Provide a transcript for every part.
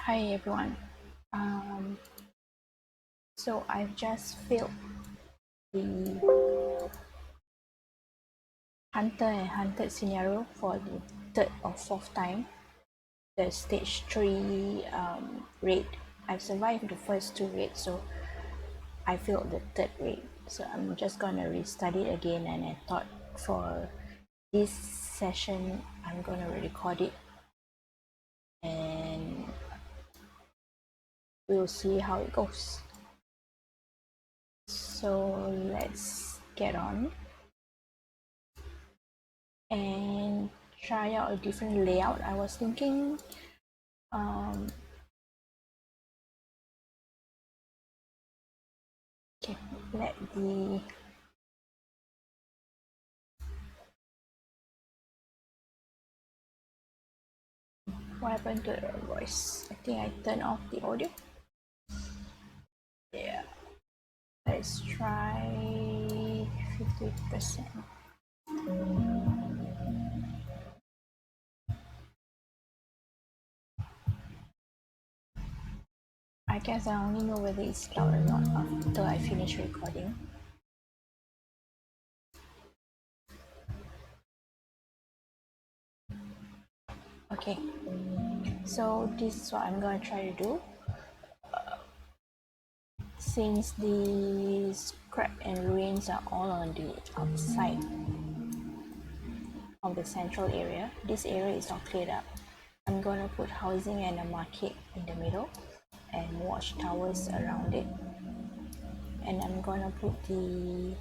Hi everyone. Um, so I've just filled the hunter and hunted scenario for the third or fourth time. The stage 3 raid. I've survived the first 2 raids, so I failed the third raid. So I'm just gonna restudy it again, and I thought for this session I'm gonna record it and we'll see how it goes. So let's get on and try out a different layout. I was thinking okay, let the what happened to the voice? I think I turned off the audio. Yeah, let's try 50%. I guess I only know whether it's loud or not after I finish recording. Okay, so this is what I'm gonna try to do. Since the scrap and ruins are all on the outside of the central area, this area is all cleared up. I'm gonna put housing and a market in the middle and watchtowers around it, and I'm gonna put the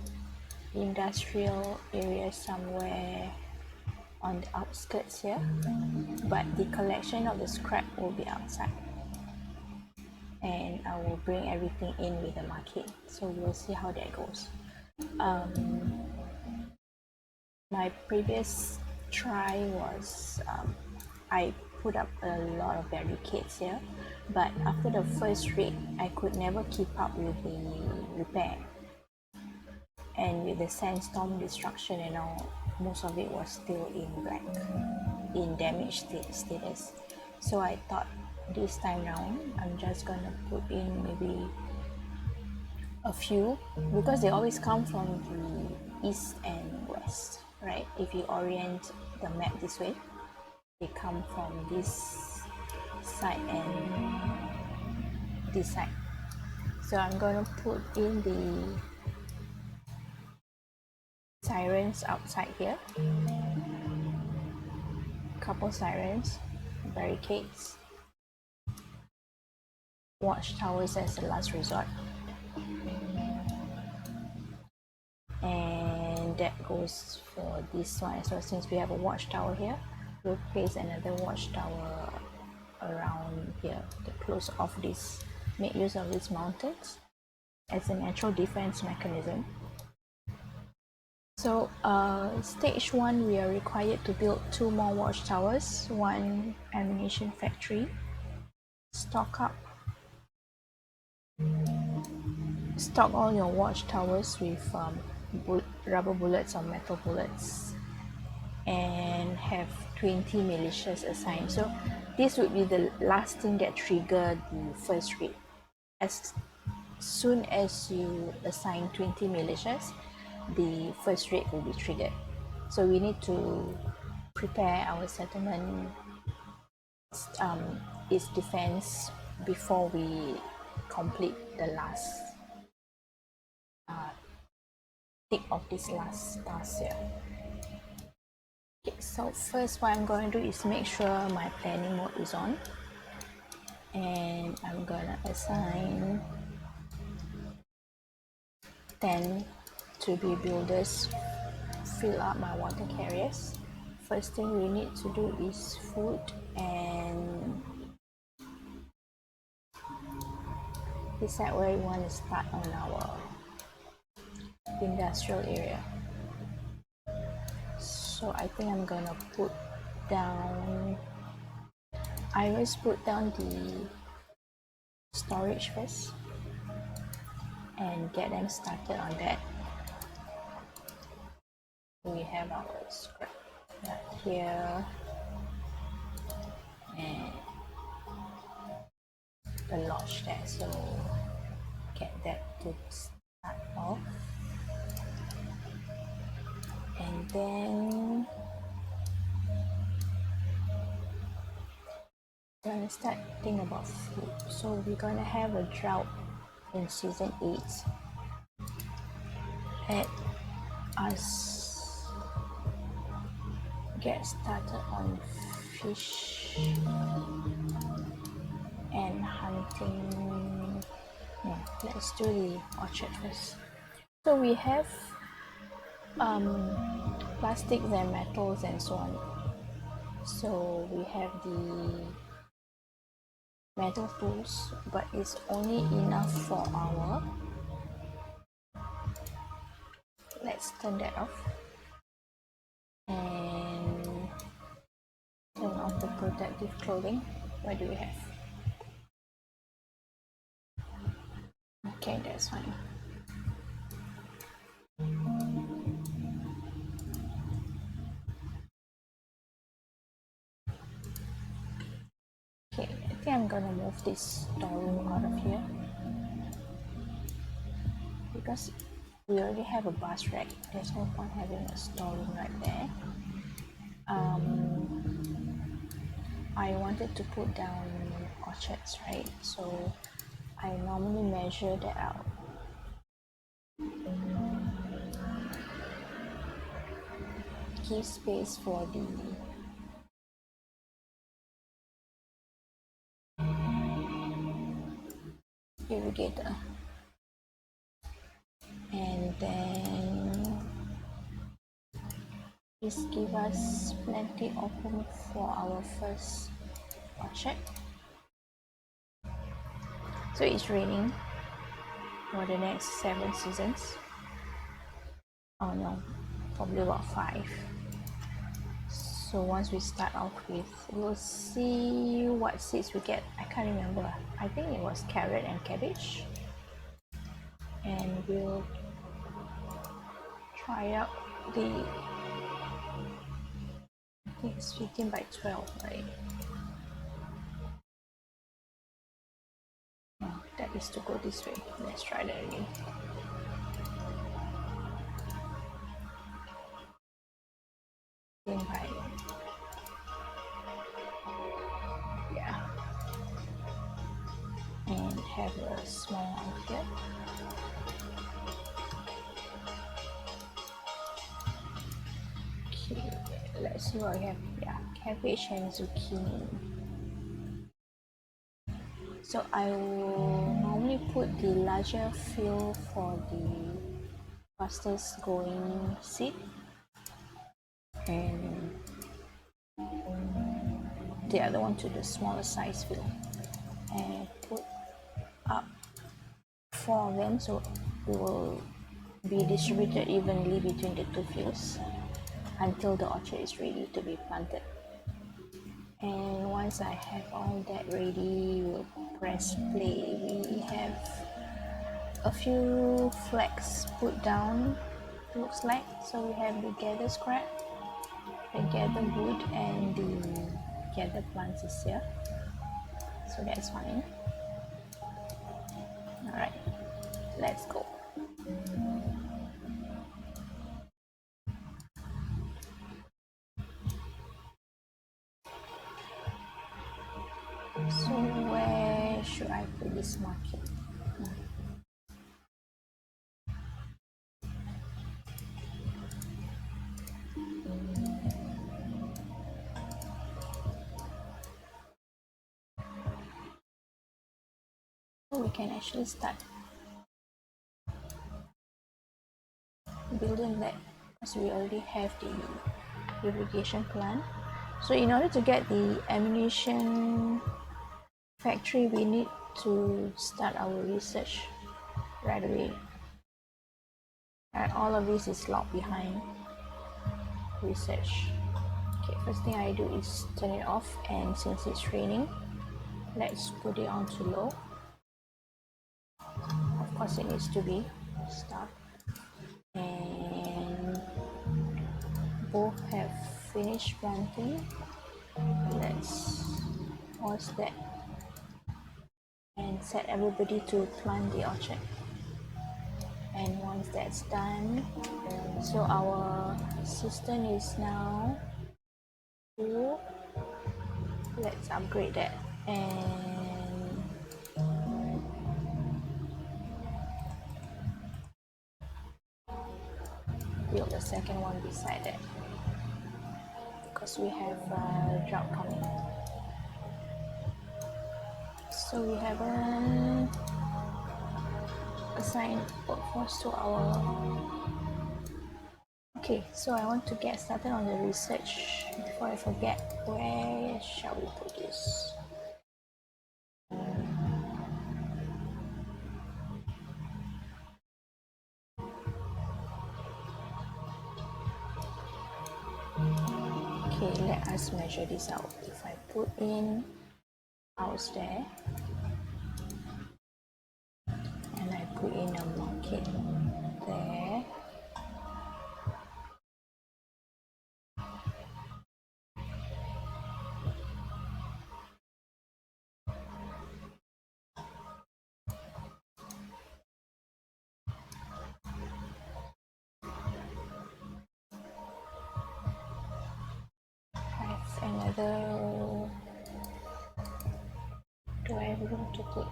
industrial area somewhere on the outskirts here, but the collection of the scrap will be outside, and I will bring everything in with the market, so we'll see how that goes. My previous try was I put up a lot of barricades here, but after the first raid I could never keep up with the repair, and with the sandstorm destruction and all, most of it was still in black, in damaged status. So I thought this time round I'm just gonna put in maybe a few, because they always come from the east and west, right? If you orient the map this way, they come from this side and this side. So I'm gonna put in the sirens outside here, couple sirens, barricades, watchtowers as a last resort, and that goes for this one as well. Since we have a watchtower here, we'll place another watchtower around here to close off this, make use of these mountains as a natural defense mechanism. So stage 1, we are required to build 2 more watchtowers, 1 ammunition factory, stock all your watchtowers with rubber bullets or metal bullets, and have 20 militias assigned. So this would be the last thing that trigger the first raid. As soon as you assign 20 militias, the first raid will be triggered. So we need to prepare our settlement, its defense, before we complete the last tick of this last task here. Okay, so first what I'm going to do is make sure my planning mode is on, and I'm gonna assign 10 to be builders, fill up my water carriers. First thing we need to do is food, and decide where we want to start on our industrial area. So I think I'm gonna put down, I always put down the storage first and get them started on that. We have our scrap here, and a lodge there, so get that to start off. And then gonna start thinking about food. So we're gonna have a drought in season 8. Let us get started on fish and hunting. No, let's do the orchard first. So we have plastics and metals and so on. So we have the metal tools, but it's only enough for our. Let's turn that off and turn off the protective clothing. What do we have? Okay, that's fine. Okay, I think I'm gonna move this storeroom out of here because we already have a bus rack. There's no point having a storeroom right there. I wanted to put down orchards, right? So I normally measure that out. Give space for the irrigator, and then this give us plenty of room for our first orchard. So it's raining for the next 7 seasons. Oh no, probably about 5. So once we start off with, we'll see what seeds we get. I can't remember. I think it was carrot and cabbage. And we'll try out the, I think it's 15 by 12, right? No, that is to go this way. Let's try that again. By, yeah, and have a small one here. Okay, let's see what we have. Yeah, cabbage and zucchini. So I will normally put the larger field for the fastest growing seed, and the other one to the smaller size field, and put up 4 of them, so it will be distributed evenly between the 2 fields until the orchard is ready to be planted. And once I have all that ready, we'll press play. We have a few flags put down, looks like. So we have the gather scrap, the gather wood, and the gather plants is here. So that's fine. Alright, let's go. So where should I put this market? So we can actually start building that because we already have the irrigation plant. So in order to get the ammunition factory, we need to start our research right away. And all of this is locked behind research. Okay, first thing I do is turn it off, and since it's raining, let's put it on to low. Of course, it needs to be start. And both have finished planting. Let's pause that and set everybody to plant the orchard. And once that's done, so our cistern is now full. Let's upgrade that and build a second one beside it because we have drought coming. So we haven't assigned workforce to our... Okay, so I want to get started on the research. Before I forget, where shall we put this? Okay, let us measure this out. If I put in house there and I put in a market there, I have another... Do I have room to put?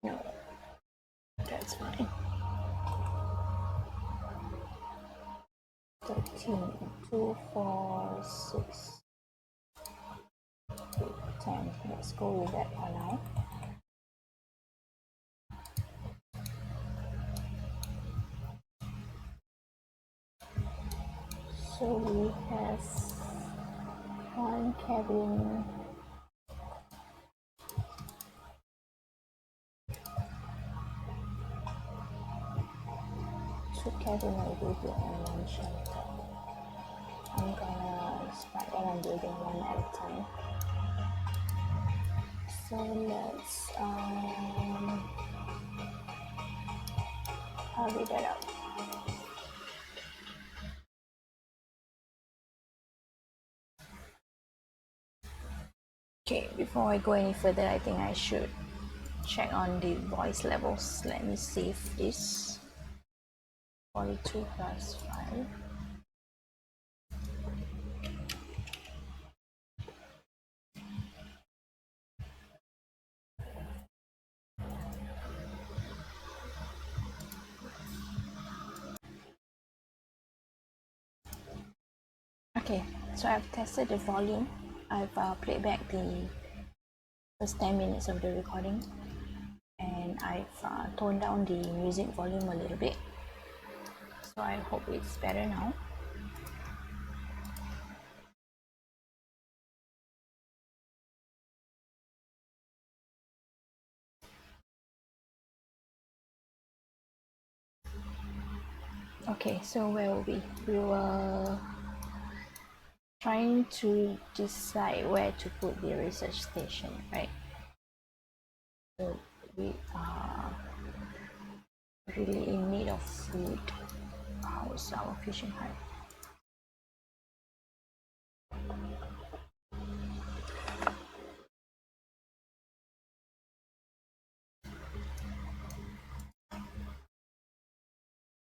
No, that's fine. 13, 2, 4, 6, 8, 10. Let's go with that for now. So we have one cabin, two cabin maybe, and one shelter. I'm gonna start that I'm building one at a time. So let's hurry that up. Okay, before I go any further, I think I should check on the voice levels. Let me save this. 42 plus 5. Okay, so I've tested the volume. I've played back the first 10 minutes of the recording, and I've toned down the music volume a little bit. So I hope it's better now. Okay, so where were we? We were trying to decide where to put the research station, right? So we are really in need of food. How's our fishing hut?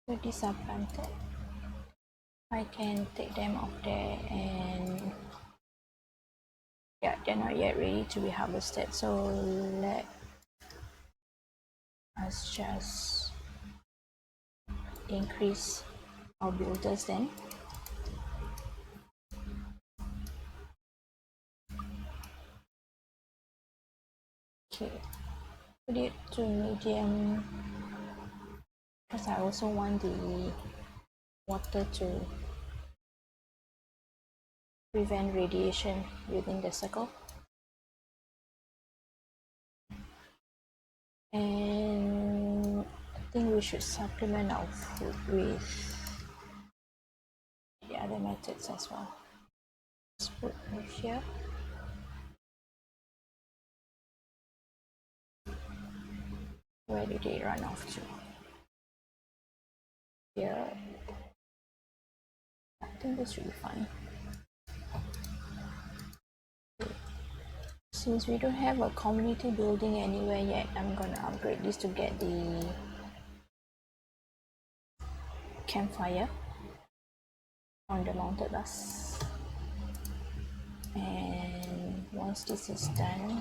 So these are planted. I can take them off there, and yeah, they're not yet ready to be harvested. So let us just increase our builders then. Okay, put it to medium because I also want the water to prevent radiation within the circle. And I think we should supplement our food with the other methods as well. Let's put it here. Where did it run off to? Here. I think this should be fine. Since we don't have a community building anywhere yet, I'm gonna upgrade this to get the campfire on the mounted bus. And once this is done,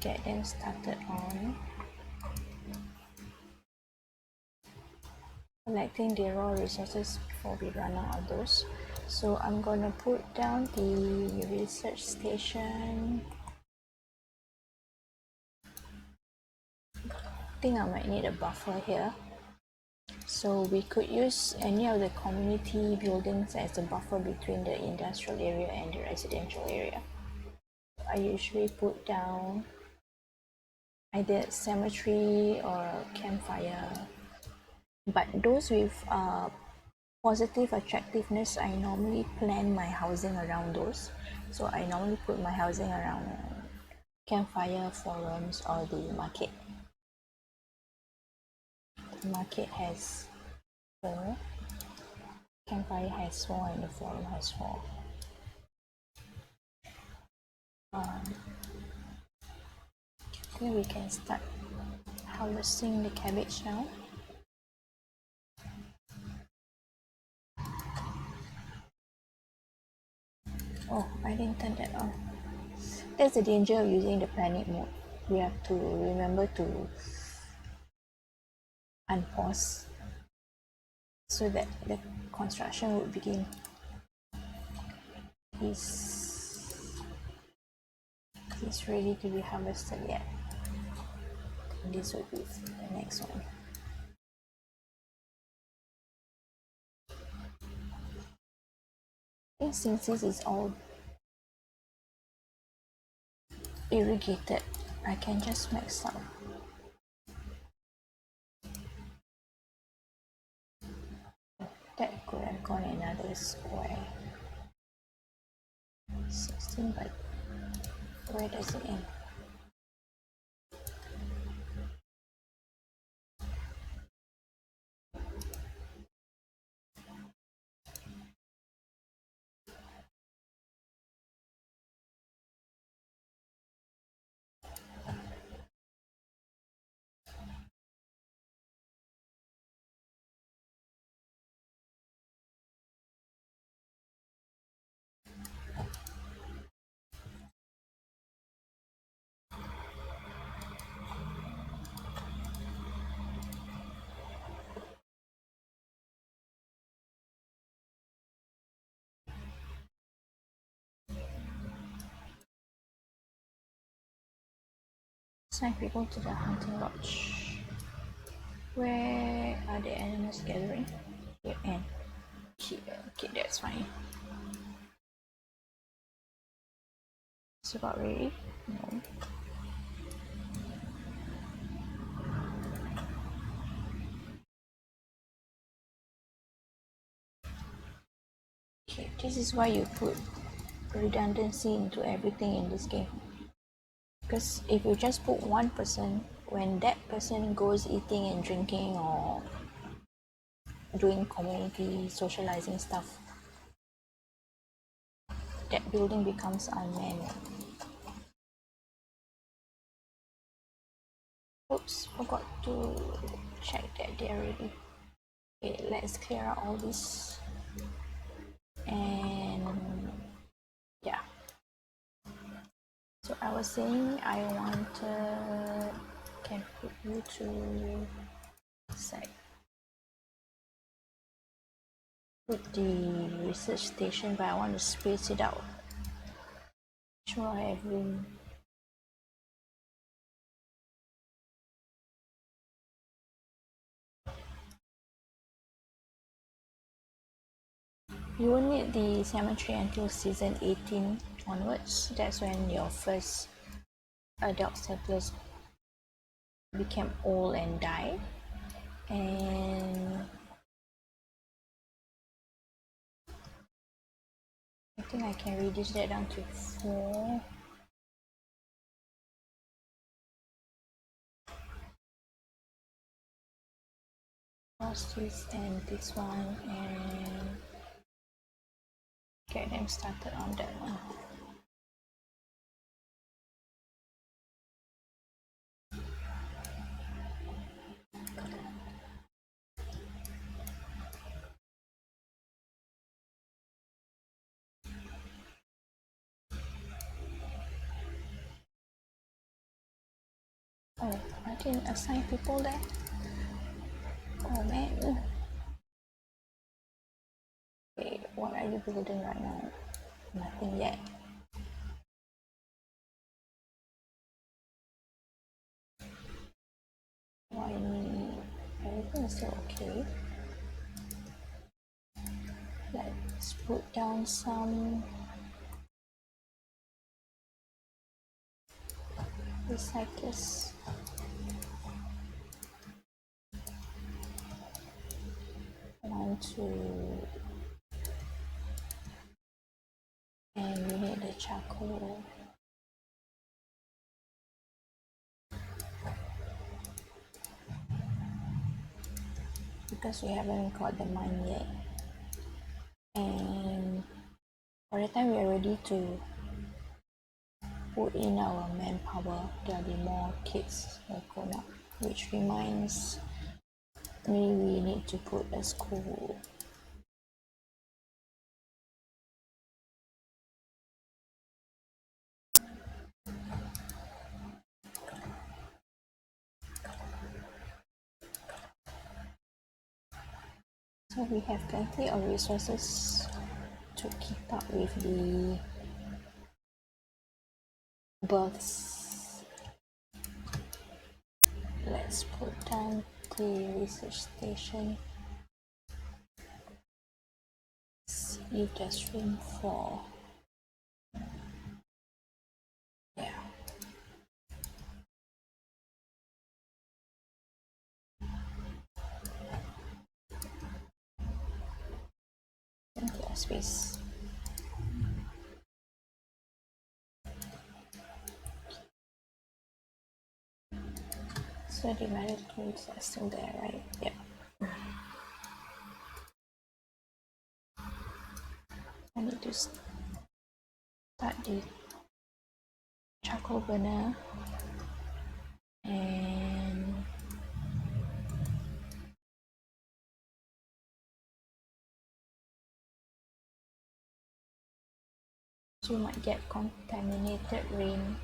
get them started on collecting the raw resources before we run out of those. So I'm gonna put down the research station. I think I might need a buffer here. So we could use any of the community buildings as a buffer between the industrial area and the residential area. I usually put down either cemetery or campfire, but those with positive attractiveness, I normally plan my housing around those. So I normally put my housing around campfire, forums, or the market. The market has 4, campfire has 4, and the forum has 4. Okay, we can start harvesting the cabbage now. Oh, I didn't turn that on. That's the danger of using the panic mode. We have to remember to unpause so that the construction would begin. Is ready to be harvested yet? This would be the next one. I think since this is all irrigated, I can just max out. That could have gone another square. 16, but where does it end? It's like we go to the hunting lodge. Where are the animals gathering? Here and here. Okay, that's fine. It's about ready? No. Okay, this is why you put redundancy into everything in this game. Because if you just put one person, when that person goes eating and drinking or doing community socializing stuff, that building becomes unmanned. Oops, forgot to check that they're ready. Okay, let's clear out all this. And yeah. So I was saying I can put you to side. Put the research station, but I want to space it out. Sure, I have room. You won't need the cemetery until season 18 onwards. That's when your first adult settlers became old and died. And I think I can reduce that down to 4. Cross this and this one and get them started on that one. Oh, I didn't assign people there. Oh man. Okay, what are you building right now? Nothing yet. Why me? Everything is still okay. Let's put down some recyclers. One, two, and we need the charcoal. Because we haven't got the mine yet. And by the time we are ready to put in our manpower, there'll be more kids will grown up. Which reminds me we need to put a school. So we have plenty of resources to keep up with the births. Let's put down the research station. See if there's room for, yeah. Plenty of space. So the radioactivities are still there, right? Yeah. I need to start the charcoal burner and so we might get contaminated rain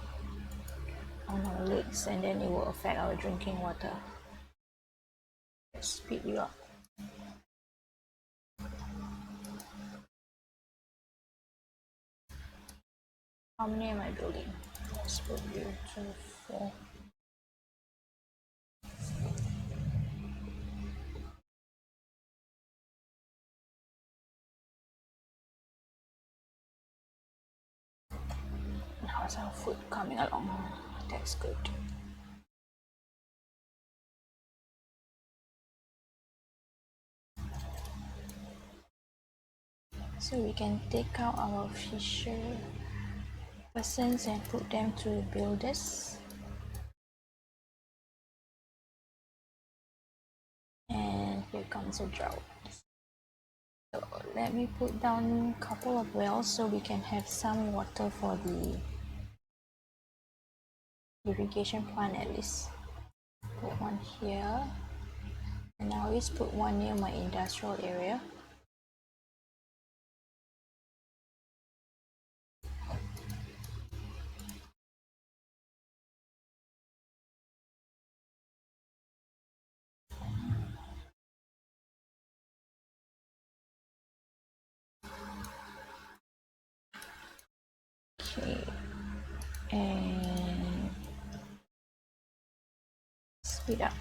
on our lakes and then it will affect our drinking water. Let's speed you up. How many am I building? Let's put you 2, 4. How's our food coming along? That's good. So we can take out our fisher persons and put them to builders. And here comes a drought. So let me put down a couple of wells so we can have some water for the irrigation plant at least. Put one here. And I always put one near my industrial area. Okay. And speed up.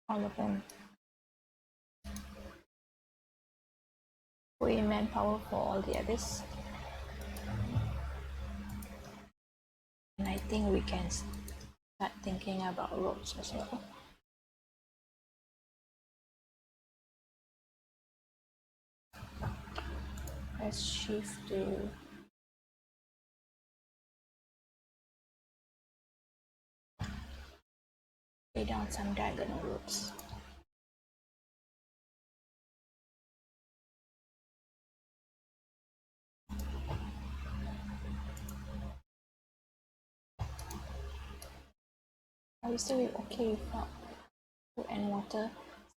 All of them. Put in manpower for all the others. And I think we can start thinking about roads as well. Let's shift to lay down some diagonal roads. Are we still okay without food and water?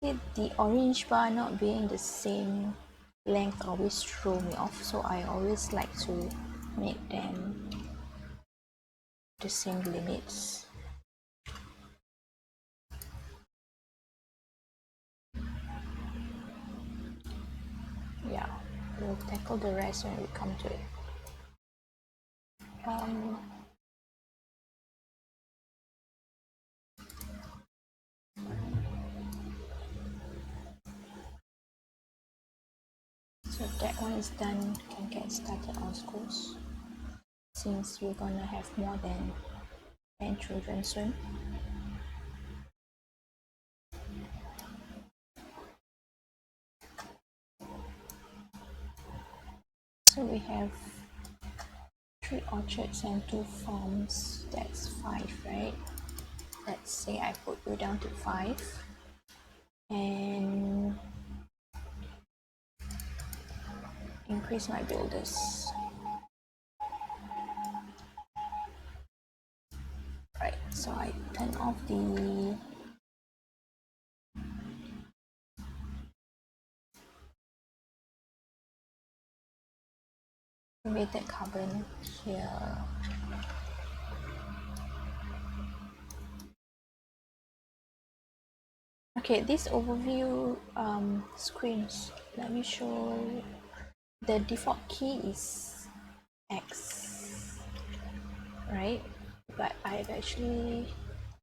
See, the orange bar not being the same length always throw me off, so I always like to make them the same limits. Yeah, we'll tackle the rest when we come to it. So that one is done. Can get started on schools, since we're gonna have more than 10 children soon. So we have 3 orchards and 2 farms. That's 5, right? Let's say I put you down to 5, and increase my builders. Right, so I turn off the emitted carbon here. Okay, this overview screens, let me show. The default key is X, right? But I've actually,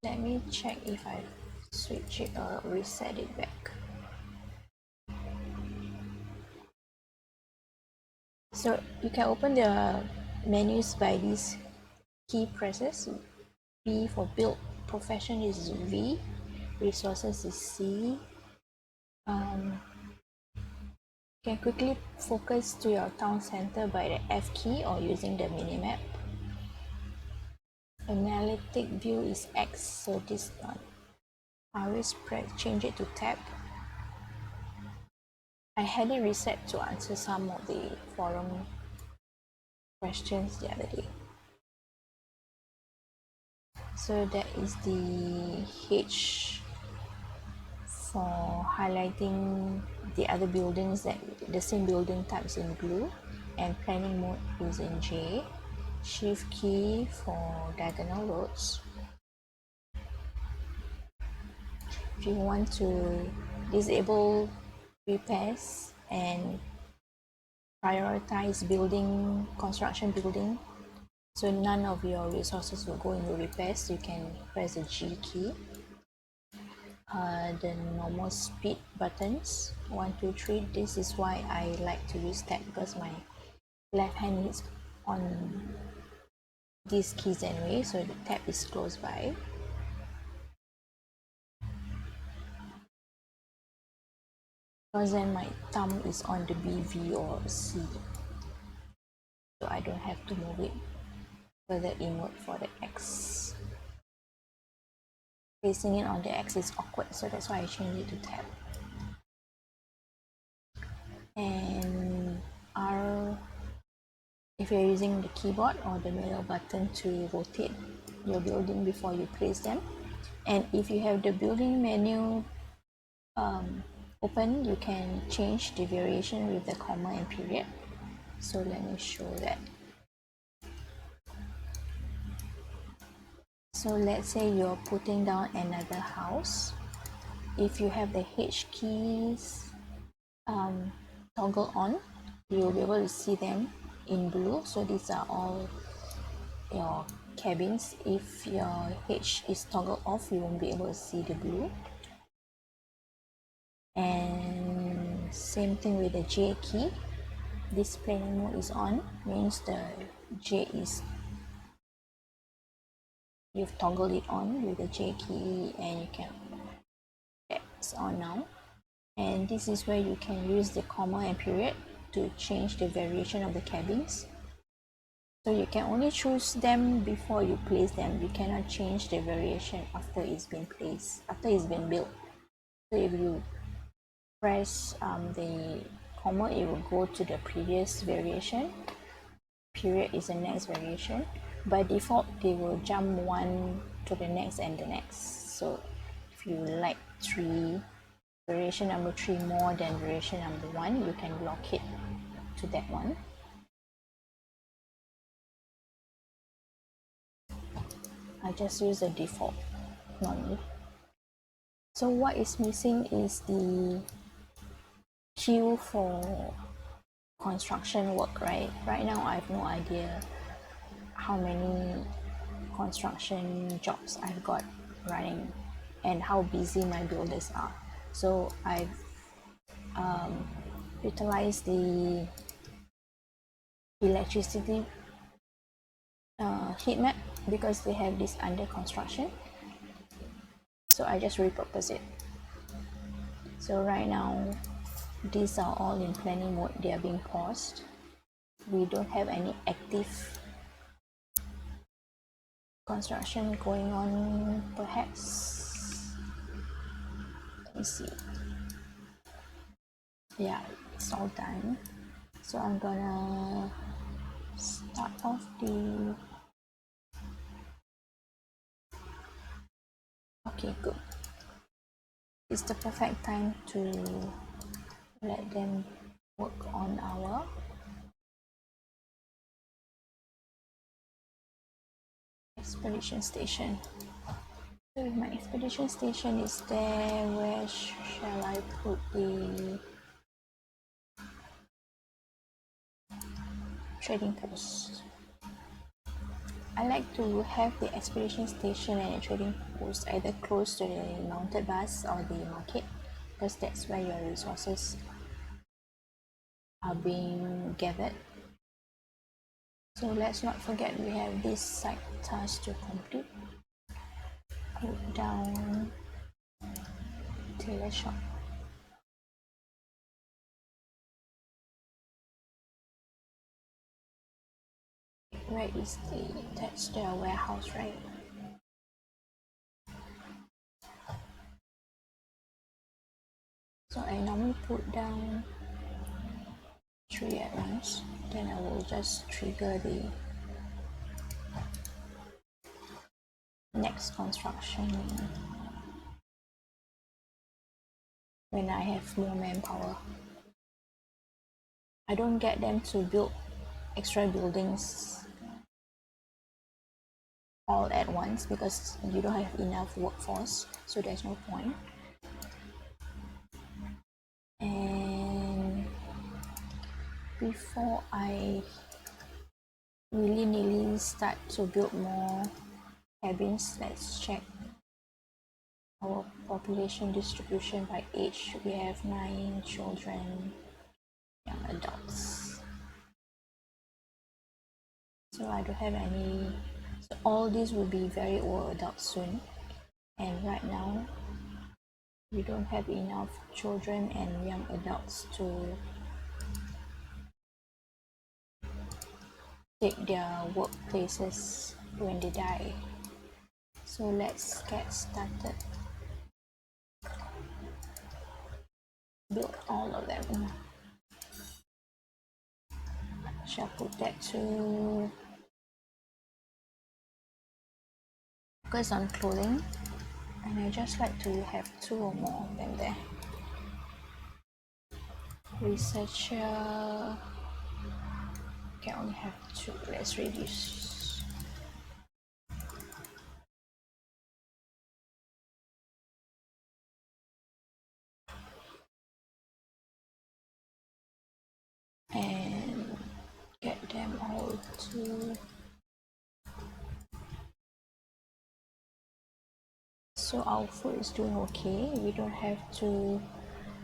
let me check if I switch it or reset it back. So you can open the menus by these key presses. B for build, profession is V, resources is C. You can quickly focus to your town center by the F key or using the minimap. Analytic view is X, so this one. I always change it to tab. I had it reset to answer some of the forum questions the other day. So that is the H for highlighting the other buildings, that the same building types in blue, and planning mode is in J. Shift key for diagonal roads. If you want to disable repairs and prioritize construction building, so none of your resources will go into repairs, you can press the G key. The normal speed buttons, 1, 2, 3. This is why I like to use tab, because my left hand is on these keys anyway, so the tab is close by. Because then my thumb is on the B, V or C, so I don't have to move it further inward for the X. Placing it on the X is awkward, so that's why I change it to tab. And R if you're using the keyboard or the middle button to rotate your building before you place them. And if you have the building menu open, you can change the variation with the comma and period. So let me show that. So let's say you're putting down another house. If you have the H keys toggle on, you'll be able to see them in blue. So these are all your cabins. If your H is toggled off, you won't be able to see the blue. And same thing with the J key. This planning mode is on, means the J is, you've toggled it on with the J key, and you can, that's on now. And this is where you can use the comma and period to change the variation of the cabins. So you can only choose them before you place them. You cannot change the variation after it's been placed, after it's been built. So if you press the comma, it will go to the previous variation. Period is the next variation. By default, they will jump one to the next and the next. So if you like variation number 3 more than variation number 1, you can lock it to that one. I just use the default normally. So what is missing is the queue for construction work, right? Right now I have no idea how many construction jobs I've got running and how busy my builders are. So I've utilized the electricity heat map because they have this under construction. So I just repurpose it. So right now these are all in planning mode, they are being paused. We don't have any active construction going on, perhaps. Let me see. Yeah, it's all done. So I'm gonna start off the... Okay, good. It's the perfect time to let them work on our expedition station. So if my expedition station is there, where shall I put the trading post? I like to have the expedition station and a trading post either close to the mounted bus or the market, because that's where your resources are being gathered. So let's not forget we have this side task to complete. Put down tailor shop. Where is that's their warehouse, right? So I normally put down 3 at once, then I will just trigger the next construction when I have more manpower. I don't get them to build extra buildings all at once because you don't have enough workforce, so there's no point. And before I willy-nilly start to build more cabins, let's check our population distribution by age. We have 9 children, young adults. So I don't have any, so all these will be very old adults soon. And right now, we don't have enough children and young adults to take their workplaces when they die. So let's get started. Build all of them. Shall put that to focus on clothing, and I just like to have 2 or more of them there. Researcher, okay, I only have 2. Let's reduce. And get them all to... So our food is doing okay. We don't have to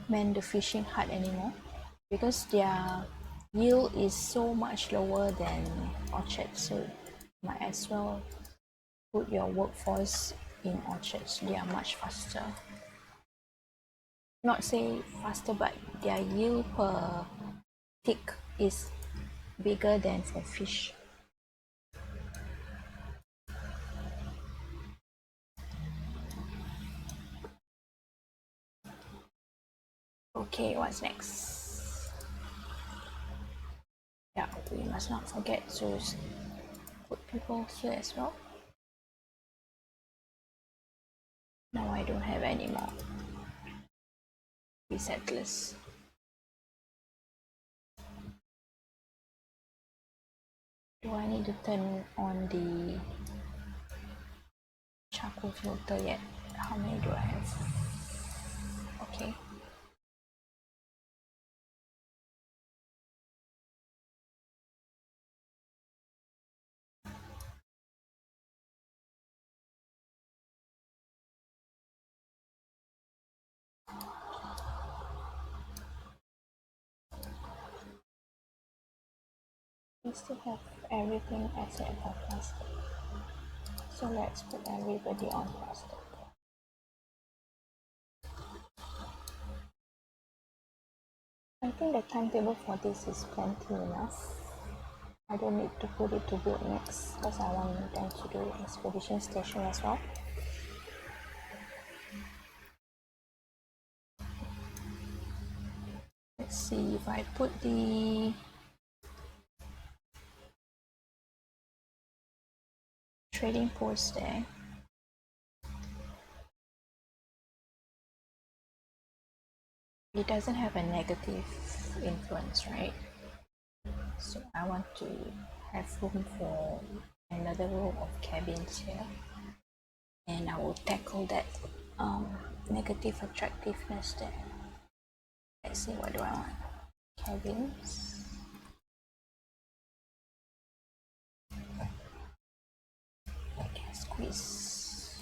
man the fishing hut anymore because their yield is so much lower than orchards, so might as well put your workforce in orchards. They are much faster. Not say faster, but their yield per tick is bigger than for fish. Okay, what's next? Yeah, we must not forget to put people here as well. Now I don't have any more resettlers. Do I need to turn on the charcoal filter yet. How many do I have? Okay. We still have everything except for plastic. So let's put everybody on plastic. I think the timetable for this is plenty enough. I don't need to put it to build next because I want them to do expedition station as well. Let's see if I put the trading post there. It doesn't have a negative influence, right? So I want to have room for another row of cabins here, and I will tackle that negative attractiveness there. Let's see, what do I want? Cabins. I can squeeze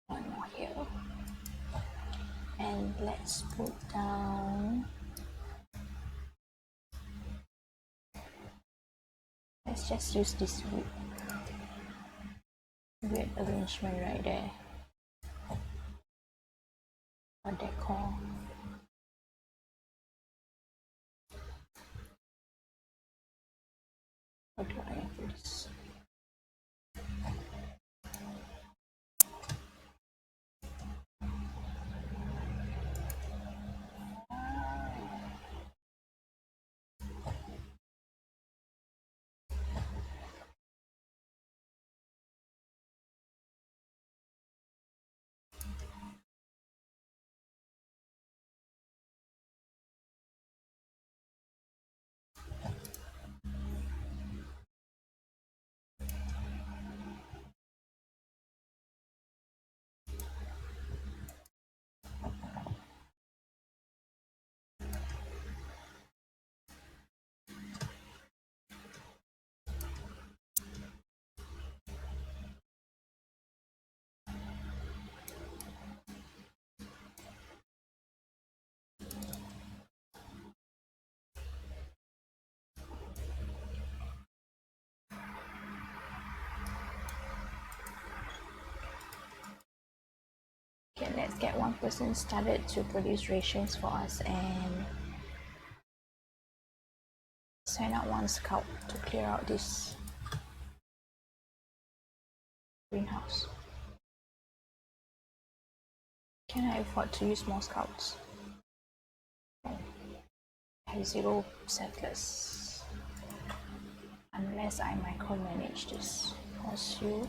one more here, and let's put down, let's just use this weird arrangement right there for decor. What do I have for this? Okay, let's get one person started to produce rations for us and send out one scout to clear out this greenhouse. Can I afford to use more scouts? I have 0 settlers. Unless I micromanage this. Pursue.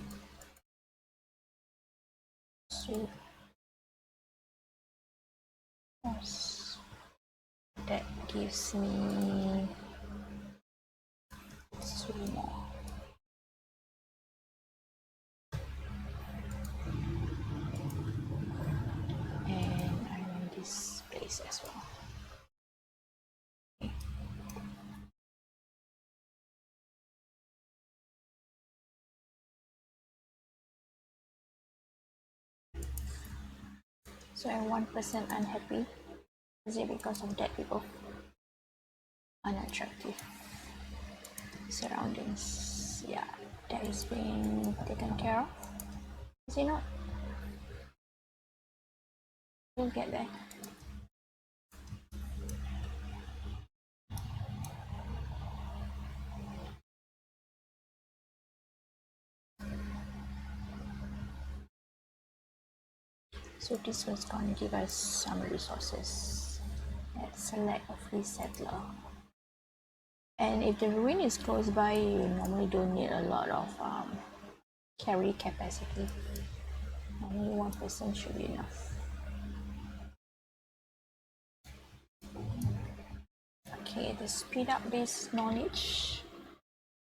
That gives me 3 more. And I'm in this place as well. Okay. So I'm 1% unhappy. Is it because of dead people? Unattractive surroundings. Yeah, that is being taken care of. Is it not? We'll get there. So this was going to give us some resources. Let's select a free settler. And if the ruin is close by, you normally don't need a lot of carry capacity. Only 1% should be enough. Okay, to speed up this knowledge,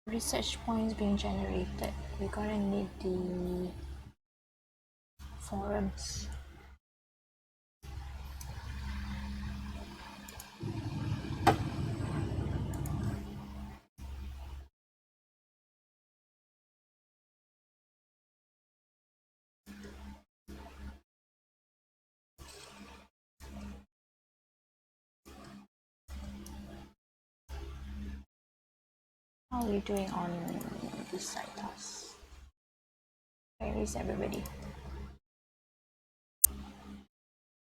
research points being generated. We're gonna need the forums. How are we doing on this side task? Where is everybody?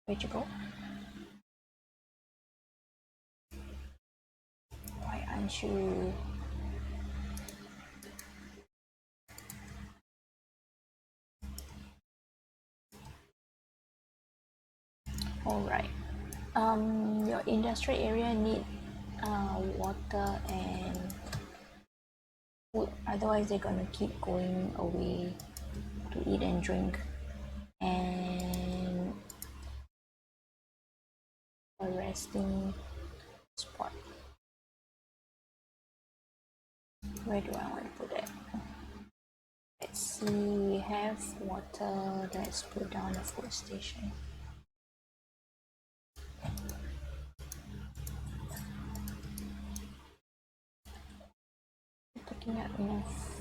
Where'd you go? Why aren't you? Alright. Your industrial area need water and food, otherwise they're gonna keep going away to eat and drink. And a resting spot. Where do I want to put it? Let's see, we have water. Let's put down a food station. Picking up enough.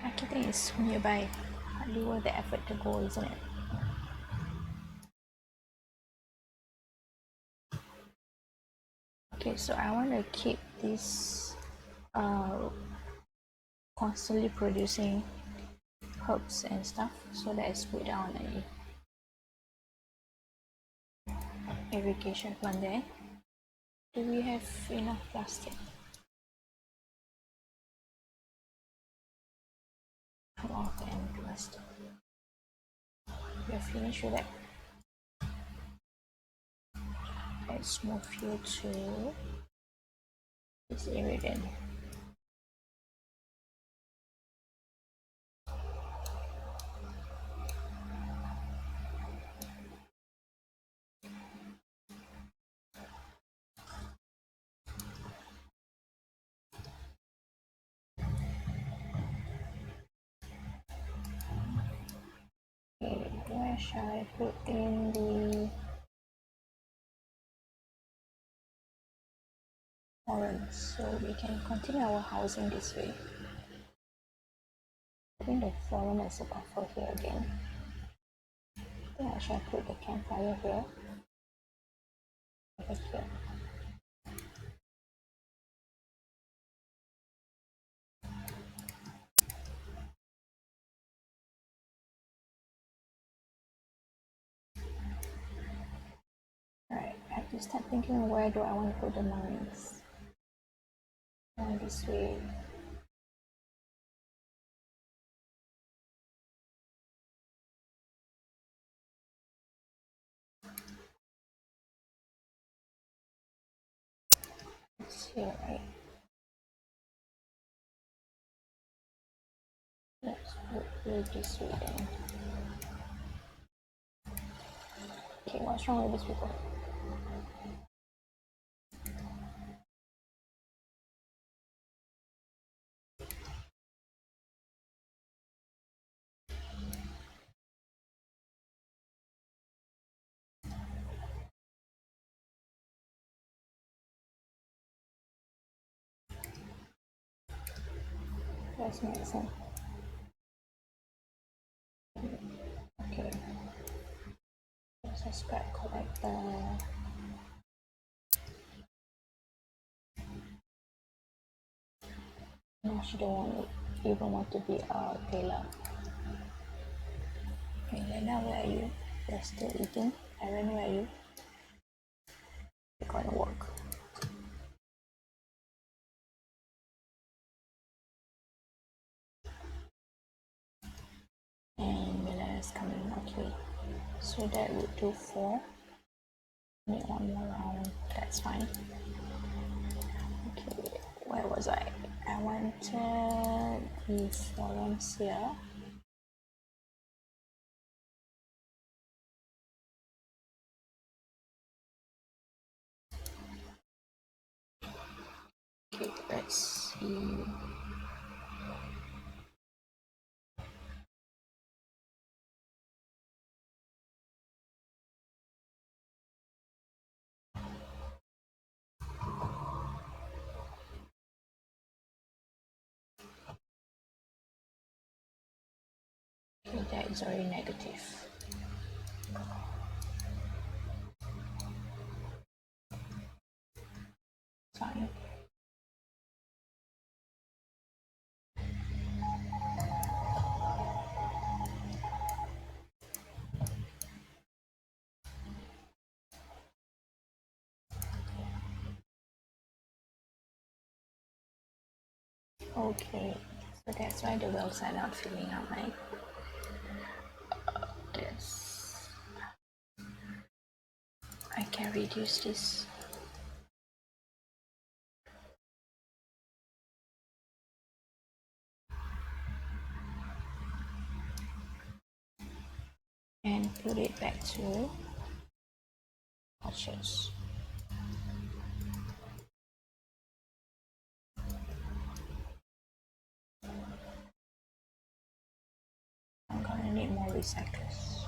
Marketing is nearby. Hardly worth the effort to go, isn't it? Okay, so I want to keep this constantly producing herbs and stuff, so let's put down a irrigation plant there. Do we have enough plastic? Cloth and plastic. We are finished with that. Let's move you to this area then. Okay, where shall I put in the forums so we can continue our housing this way? I think the forum is a buffer here again. I think I shall put the campfire here. Over here. Alright, I have to start thinking, where do I want to put the mines? Down this way. It's here, right? Let's put it this way then. Okay, what's wrong with these people? That's make sense. Okay. There's a scrap collector. No, she don't even want to be a tailor. Okay, Lena, where are you? You're still eating. Aaron, where are you? You're gonna work. And Mila is coming. Okay, so that would do 4. Need one more round. That's fine. Okay, where was I? I wanted the forums here. see. Okay, that is already negative. Fine. Okay, so that's why the wells are not filling up, right? This. I can reduce this. And put it back to orchards. I'm gonna need more recyclers.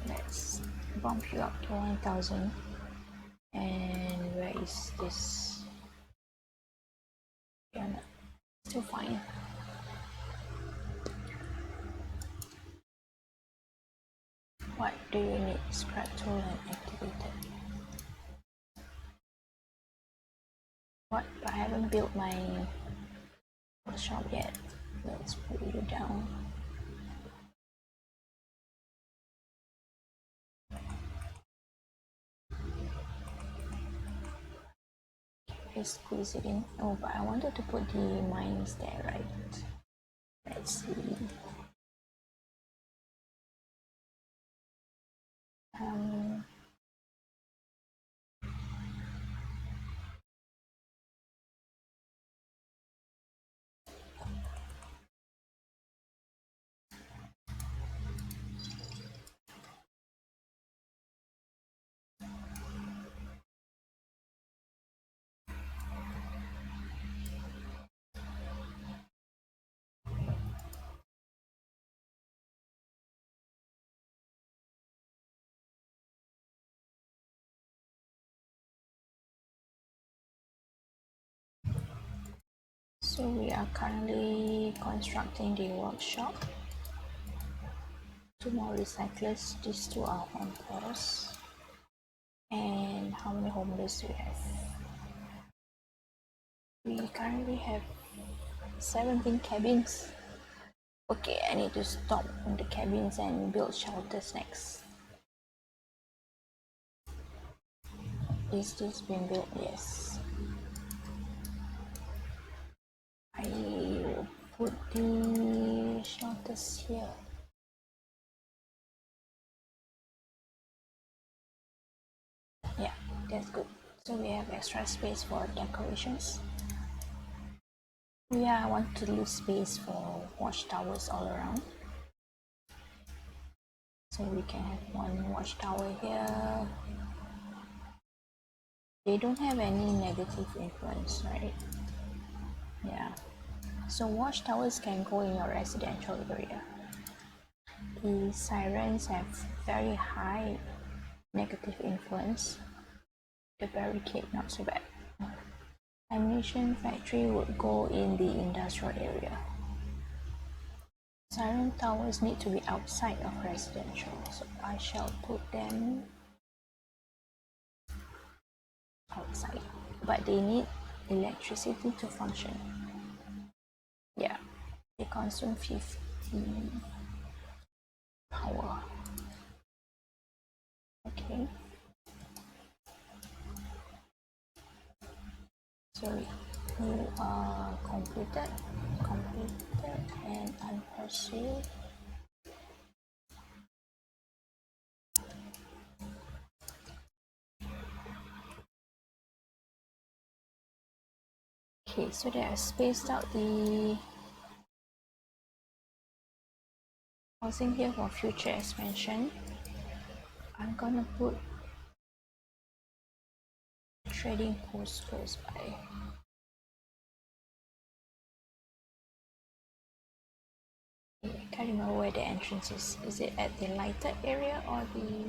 Let's bump you up to 1000. And where is this? Yeah, no, still fine. What do you need? Scrap tool and activated. What? I haven't built my workshop yet. Let's put you down. Let's squeeze it in. Oh, but I wanted to put the mines there, right? Let's see. So we are currently constructing the workshop. 2 more recyclers. These 2 are on pause. And how many homeless do we have? We currently have 17 cabins. Okay, I need to stop on the cabins and build shelters next. Is this being built? Yes. I will put the shelters here. Yeah, that's good. So we have extra space for decorations. Yeah, I want to leave space for watchtowers all around. So we can have 1 watchtower here. They don't have any negative influence, right? Yeah. So watchtowers can go in your residential area. The sirens have very high negative influence. The barricade not so bad. Ammunition factory would go in the industrial area. Siren towers need to be outside of residential, so I shall put them outside. But they need electricity to function. Yeah, they consume 50 power. Okay. Sorry, you are completed, and unpursued. Okay, so that I spaced out the housing here for future expansion. I'm gonna put trading post close by. I can't remember where the entrance is. Is it at the lighted area or the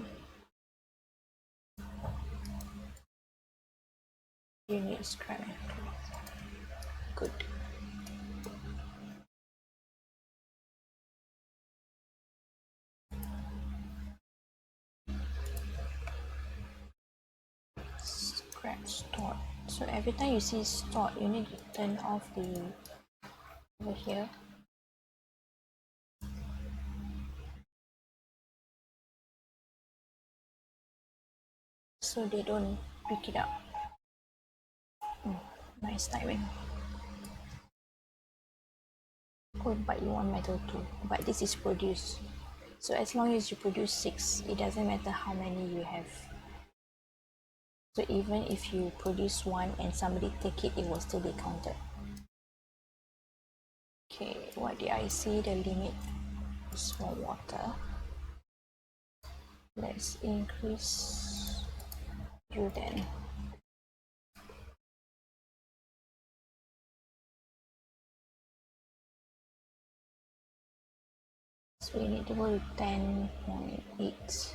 unit scrap? Good. Scrap stored. So every time you see stored, you need to turn off the over here. So they don't pick it up. Nice timing. Oh, but you want metal too. But this is produced. So as long as you produce 6, it doesn't matter how many you have. So even if you produce 1 and somebody take it, it will still be counted. Okay, what did I see? The limit is for water. Let's increase you then. So we need to go to 10.8.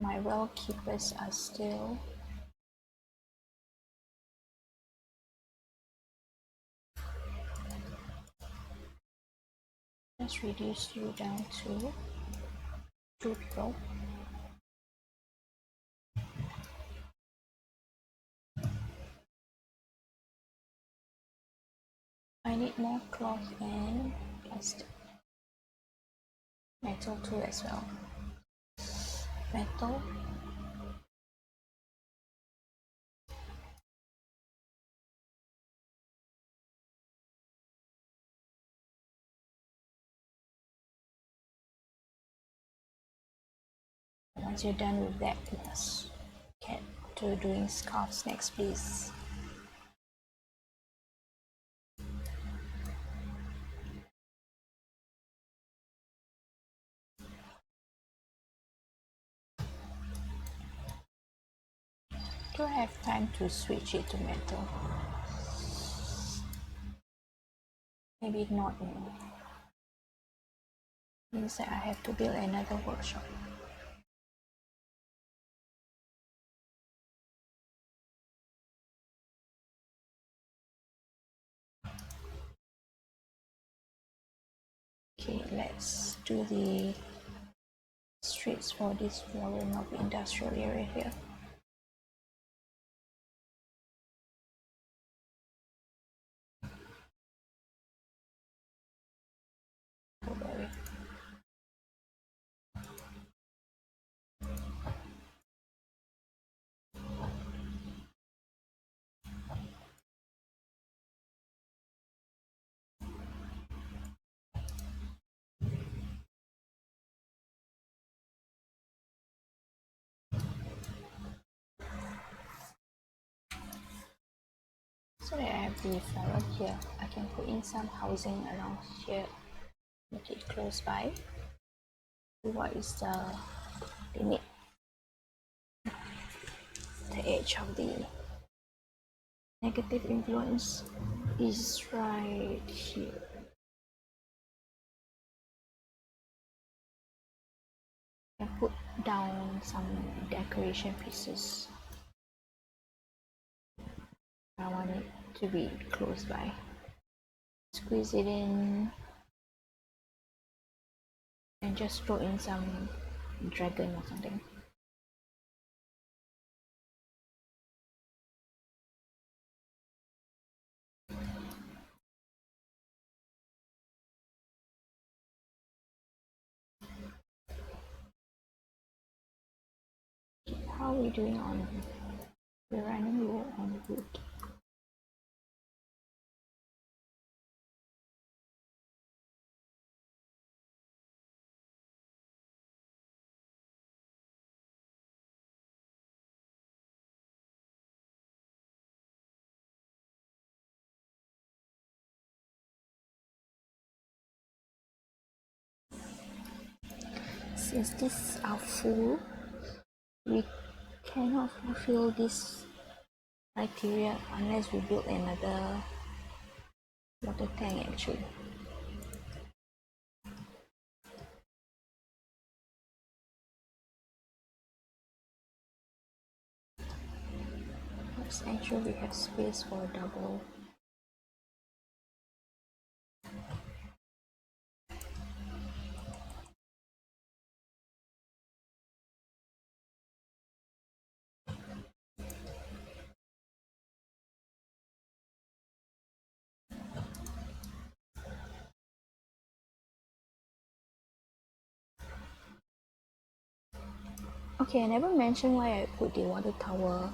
My well keepers are still just reduce you down to 2 people. I need more cloth and plastic. Metal too as well. Metal. Once you're done with that, let's get to doing scarves next, please. Do I have time to switch it to metal? Maybe not. Means that I have to build another workshop. Okay, let's do the streets for this flooring of the industrial area here. So that I have the flower here, I can put in some housing around here, make it close by. What is the limit? The edge of the negative influence is right here. I put down some decoration pieces. I want it to be close by. Squeeze it in and just throw in some dragon or something. How are we doing on? We're running low on wood. since these are full, we cannot fulfill this criteria unless we build another water tank actually. Let's ensure we have space for a double. Okay, I never mentioned why I put the water tower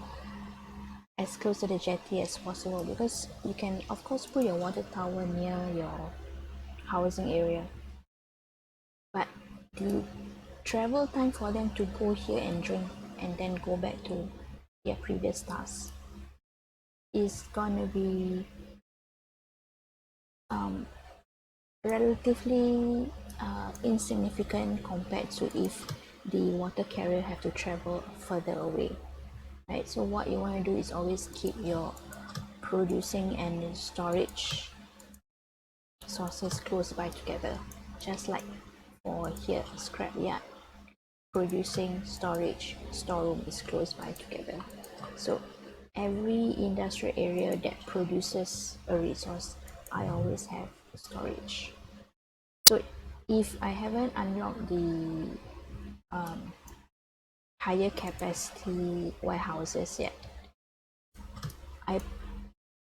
as close to the jetty as possible, because you can of course put your water tower near your housing area, but the travel time for them to go here and drink and then go back to their previous task is gonna be relatively insignificant compared to if the water carrier have to travel further away, right? So what you want to do is always keep your producing and storage sources close by together, just like for here scrapyard, producing, storage, storeroom is close by together. So every industrial area that produces a resource, I always have storage. So if I haven't unlocked the higher capacity warehouses yet, I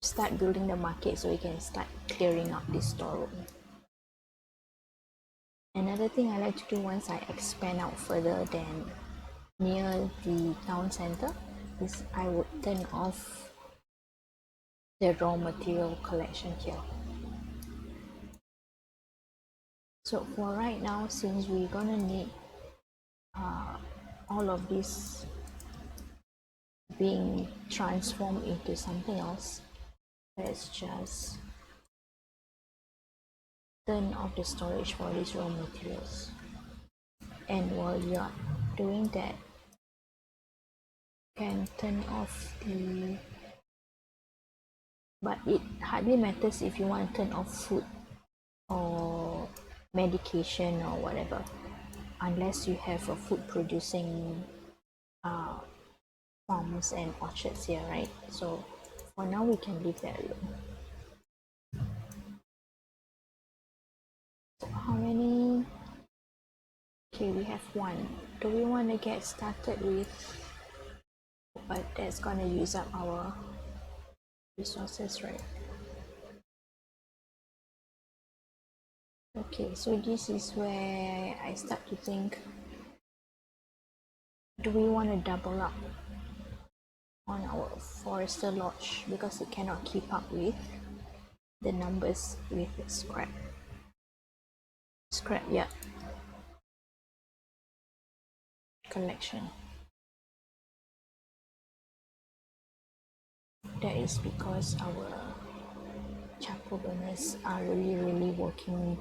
start building the market so we can start clearing up this storeroom. Another thing I like to do once I expand out further than near the town center is I would turn off the raw material collection here. So for right now, since we're gonna need all of this being transformed into something else, let's just turn off the storage for these raw materials. And while you are doing that, you can turn off the, but it hardly matters if you want to turn off food or medication or whatever, unless you have a food producing farms and orchards here, right? So for now we can leave that alone. So how many? Okay, we have one. Do we want to get started with, but that's gonna use up our resources, right? Okay, so this is where I start to think, do we want to double up on our forester lodge because it cannot keep up with the numbers with scrap, yeah, collection. That is because our charcoal burners are really working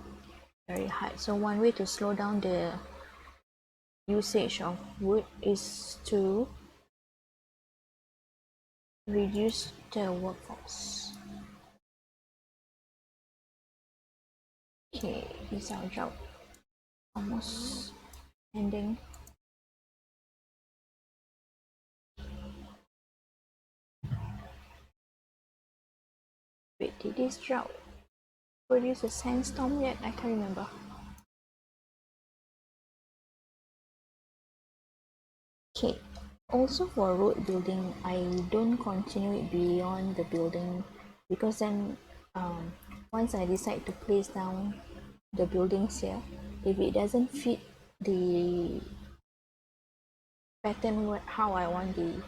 very hard. So one way to slow down the usage of wood is to reduce the workforce. Okay, this is our job almost ending. Wait, did this drought produce a sandstorm yet? I can't remember. Okay, also for road building, I don't continue it beyond the building, because then once I decide to place down the buildings here, if it doesn't fit the pattern how I want the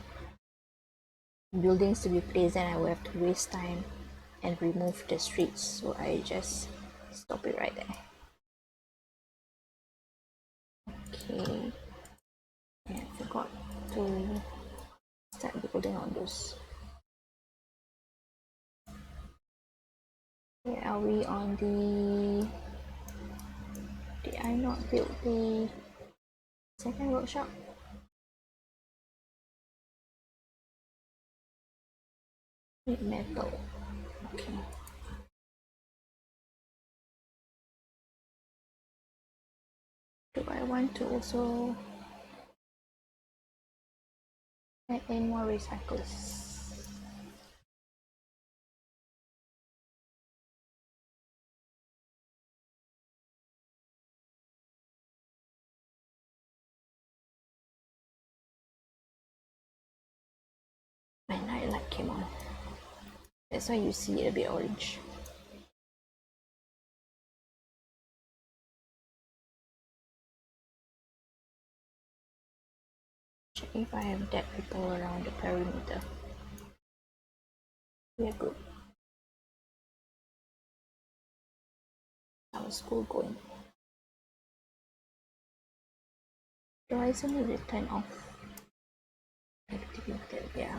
buildings to be placed, then I will have to waste time and remove the streets, so I just stop it right there. Okay, yeah, I forgot to start building on those. Where are we on the, did I not build the Second workshop. Metal. Okay. Do I want to also add in more recycles? My night light came on. That's why you see it a bit orange. Check if I have dead people around the perimeter. We are good. Our school going. Do I still need to turn off activated? Yeah.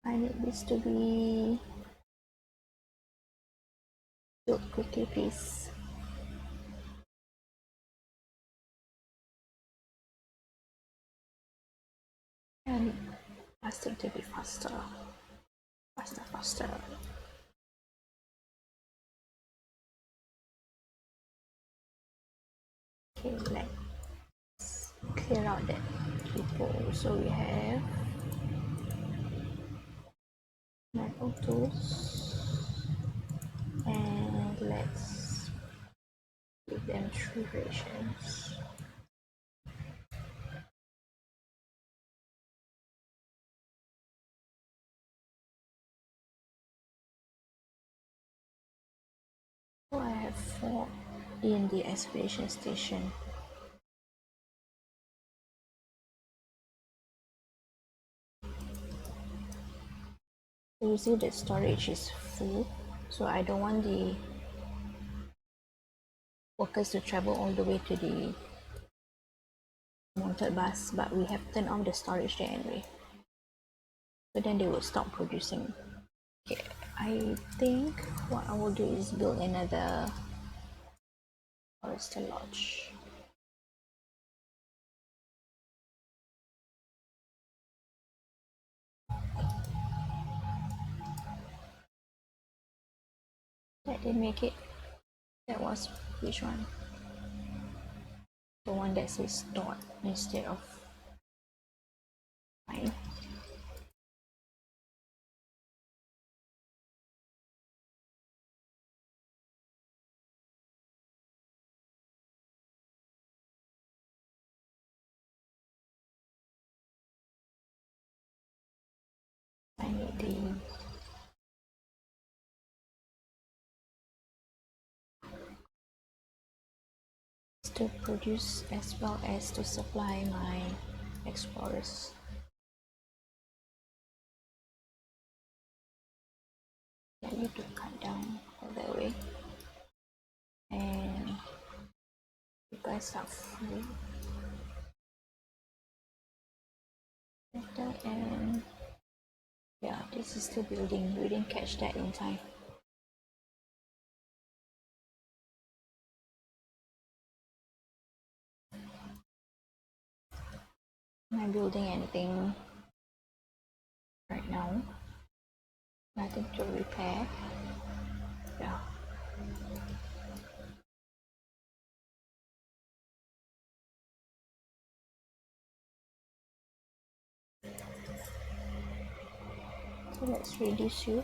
I need this to be built quickly, please. And faster to be faster. Faster. Okay, let's clear out that people. So we have metal tools, and let's give them 3 rations. So I have 4 in the excavation station. You see the storage is full, so I don't want the workers to travel all the way to the mounted bus, but we have turned off the storage there anyway. So then they will stop producing. Okay, I think what I will do is build another forester lodge. That didn't make it. That was which one? The one that says dot instead of fine. I need to produce as well as to supply my explorers. I need to cut down all the way, and you guys are free. Better, and yeah, this is still building. We didn't catch that in time. Am I building anything right now? Nothing to repair. Yeah. So let's reduce you.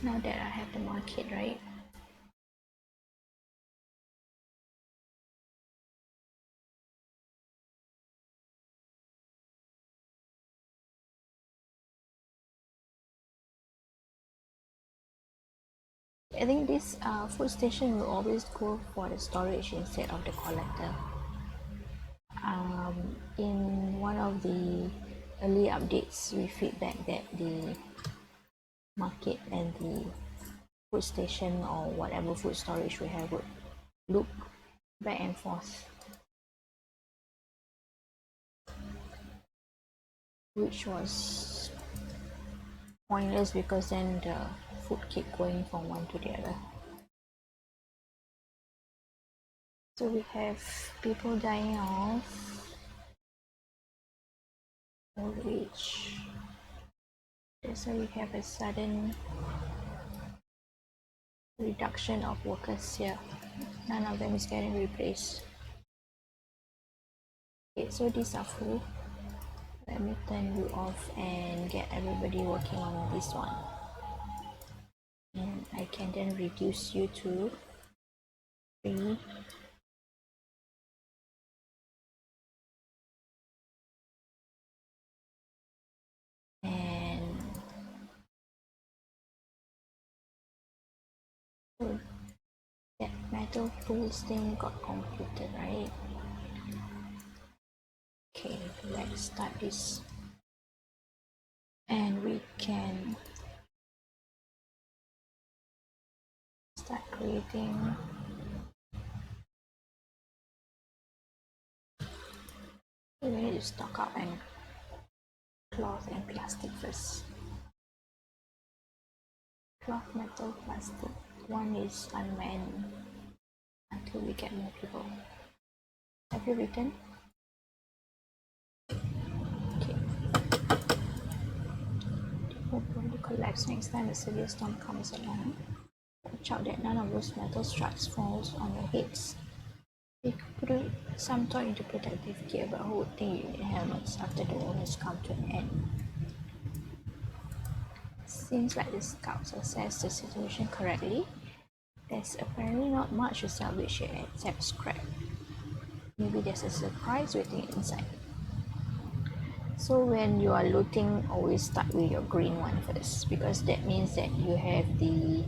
Now that I have the market, right? I think this food station will always go for the storage instead of the collector. In one of the early updates, we feedback that the market and the food station or whatever food storage we have would loop back and forth, which was pointless because then the food keep going from one to the other. So we have people dying off, old age. So we have a sudden reduction of workers here. None of them is getting replaced. Okay, so these are full. Let me turn you off and get everybody working on this one. And I can then reduce you to 3. And so that metal tools thing got completed, right? Okay, let's start this. And we can start creating we need to stock up and cloth and plastic first. Cloth, metal, plastic. One is unmanned until we get more people. Have you written? Okay. Will probably collapse next time a severe storm comes along. Watch out that none of those metal struts falls on your heads. We could put some thought into protective gear, but who would think you need helmets after the war has come to an end? Seems like the scouts assessed the situation correctly. There's apparently not much to salvage here except scrap. Maybe there's a surprise waiting inside. So when you are looting, always start with your green one first, because that means that you have the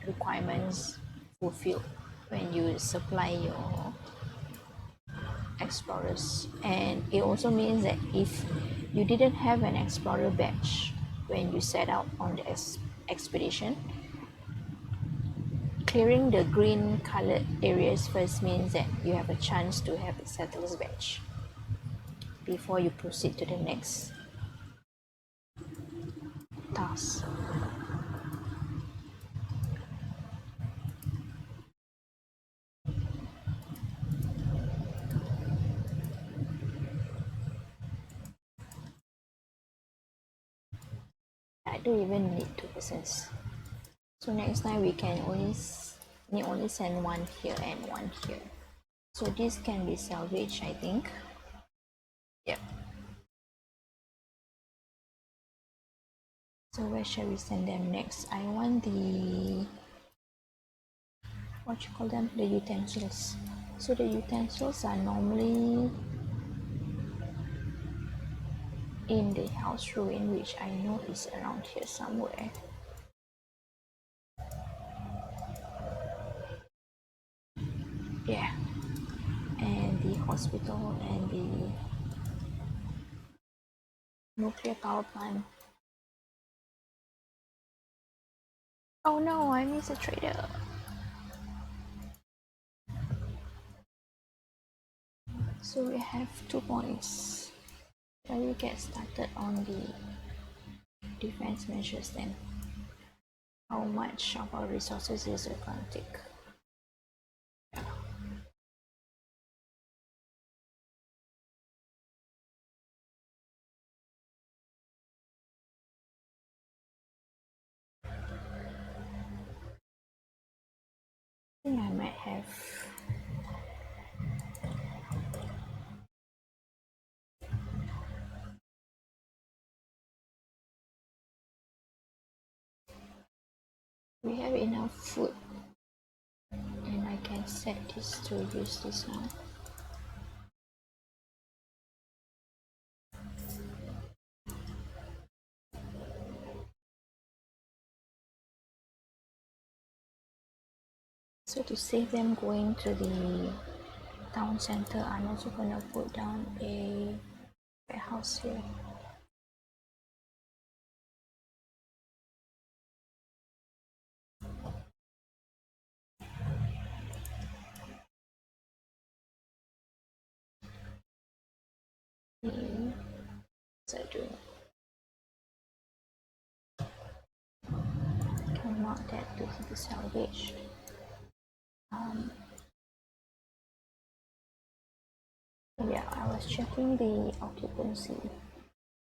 requirements fulfilled when you supply your explorers. And it also means that if you didn't have an explorer badge when you set out on the expedition, clearing the green colored areas first means that you have a chance to have a settler's badge before you proceed to the next task. I don't even need 2 persons. So next time we can only send one here and one here. So this can be salvaged, I think. Yep. So where shall we send them next? I want the what you call them? The utensils. So the utensils are normally in the house ruin, which I know is around here somewhere. Yeah. And the hospital and the nuclear power plant. Oh no, I missed a trader. So we have 2 points. Shall we get started on the defense measures then? How much of our resources is it going to take? I think I might have we have enough food and I can set this to use this now. So to save them going to the town center, I'm also going to put down a warehouse here. So I do can mark that to be salvaged. Yeah, I was checking the occupancy.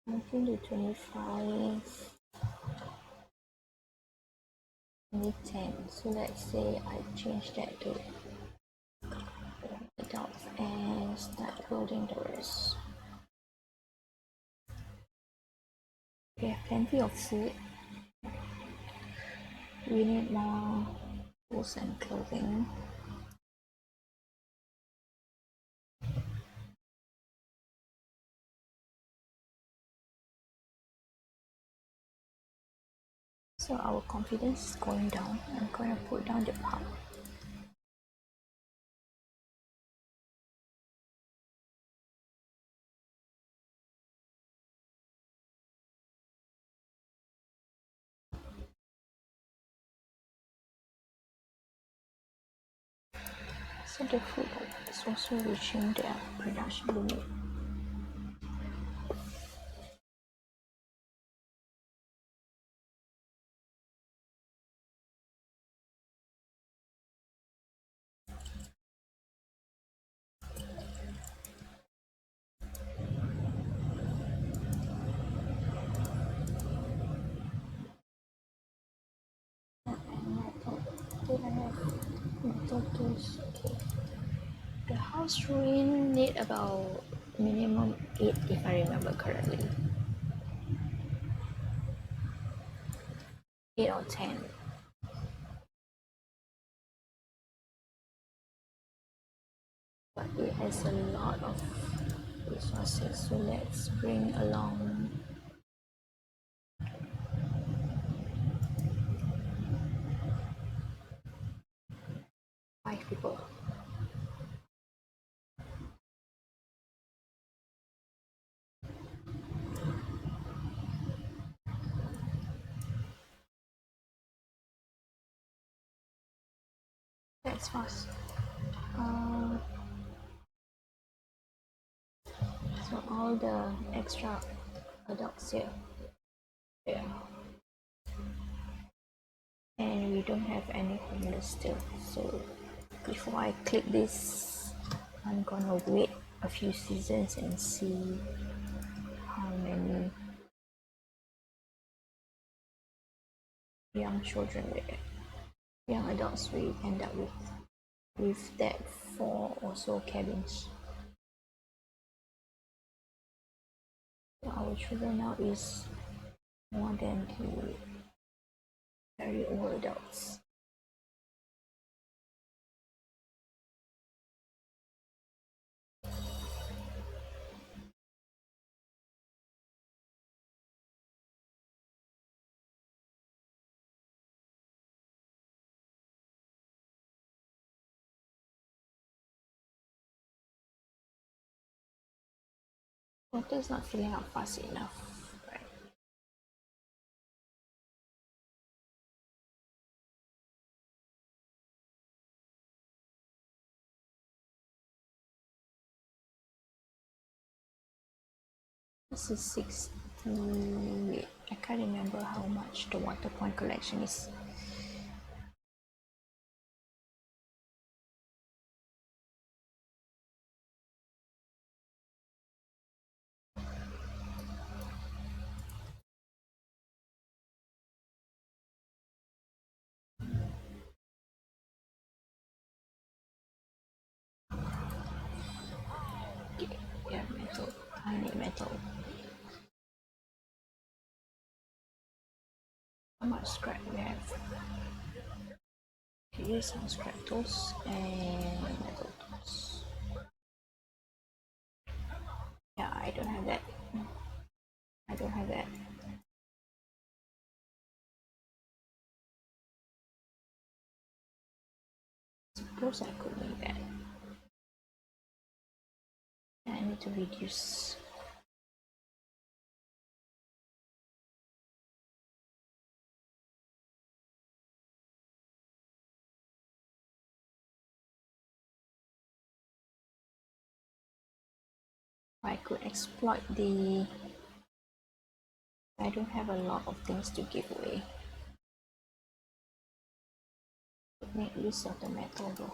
19 to 25, 10. So let's say I change that to adults and start building the rest. We have plenty of food. We need more tools and clothing. So our confidence is going down. I'm going to put down the pump. So the food is also reaching their production limit. Metal tools. Okay. The house ruin need about minimum 8 if I remember correctly. 8 or 10. But it has a lot of resources, so let's bring along 5 people. That's fast. So all the extra adults here. Yeah. And we don't have any homeless still. So before I click this, I'm gonna wait a few seasons and see how many young children young adults we end up with that 4 or so cabins. So our children now is more than the very old adults. Water is not filling up fast enough, right? This is 60. I can't remember how much the water point collection is. Okay, yeah, metal. I need metal. How much scrap we have? Here's some scrap tools and metal tools. Yeah, I don't have that. I don't have that. Suppose I could make that. And I need to reduce. I could exploit the. I don't have a lot of things to give away. Make use of the metal though.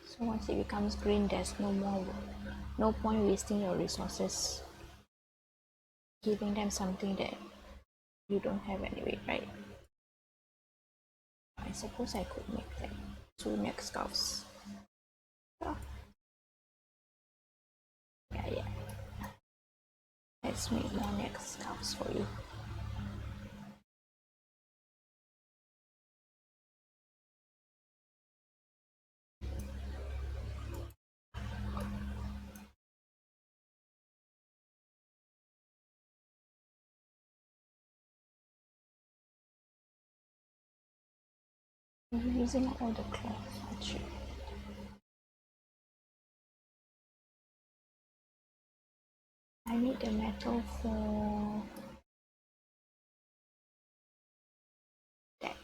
So once it becomes green, there's no point wasting your resources giving them something that you don't have anyway, right? I suppose I could make like 2 neck scarves. Oh. Yeah. Let's make more neck scarves for you. I'm using all the cloth actually. I need the metal for that.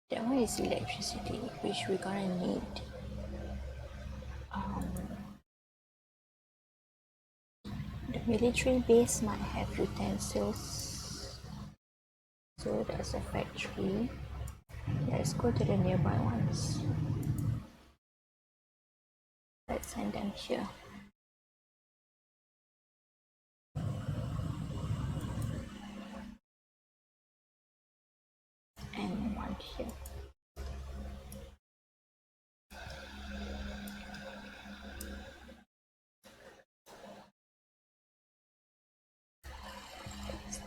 That one is electricity, which we're gonna need. The military base might have utensils. So there's a factory. Let's go to the nearby ones. Let's send them here. And one here.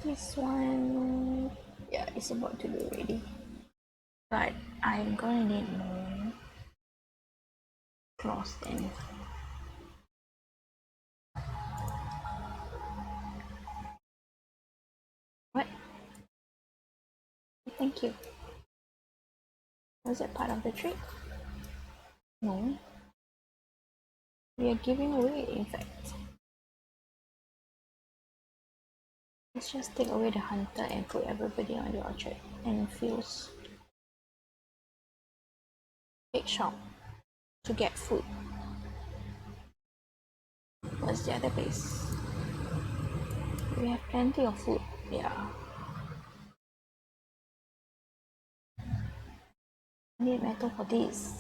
This one, yeah, it's about to be ready. But I'm gonna need more cloth then. What? Thank you. Was it part of the trip? No. We are giving away, in fact. Let's just take away the hunter and put everybody on the orchard and fields. Big shop to get food. What's the other base? We have plenty of food, yeah. I need metal for this.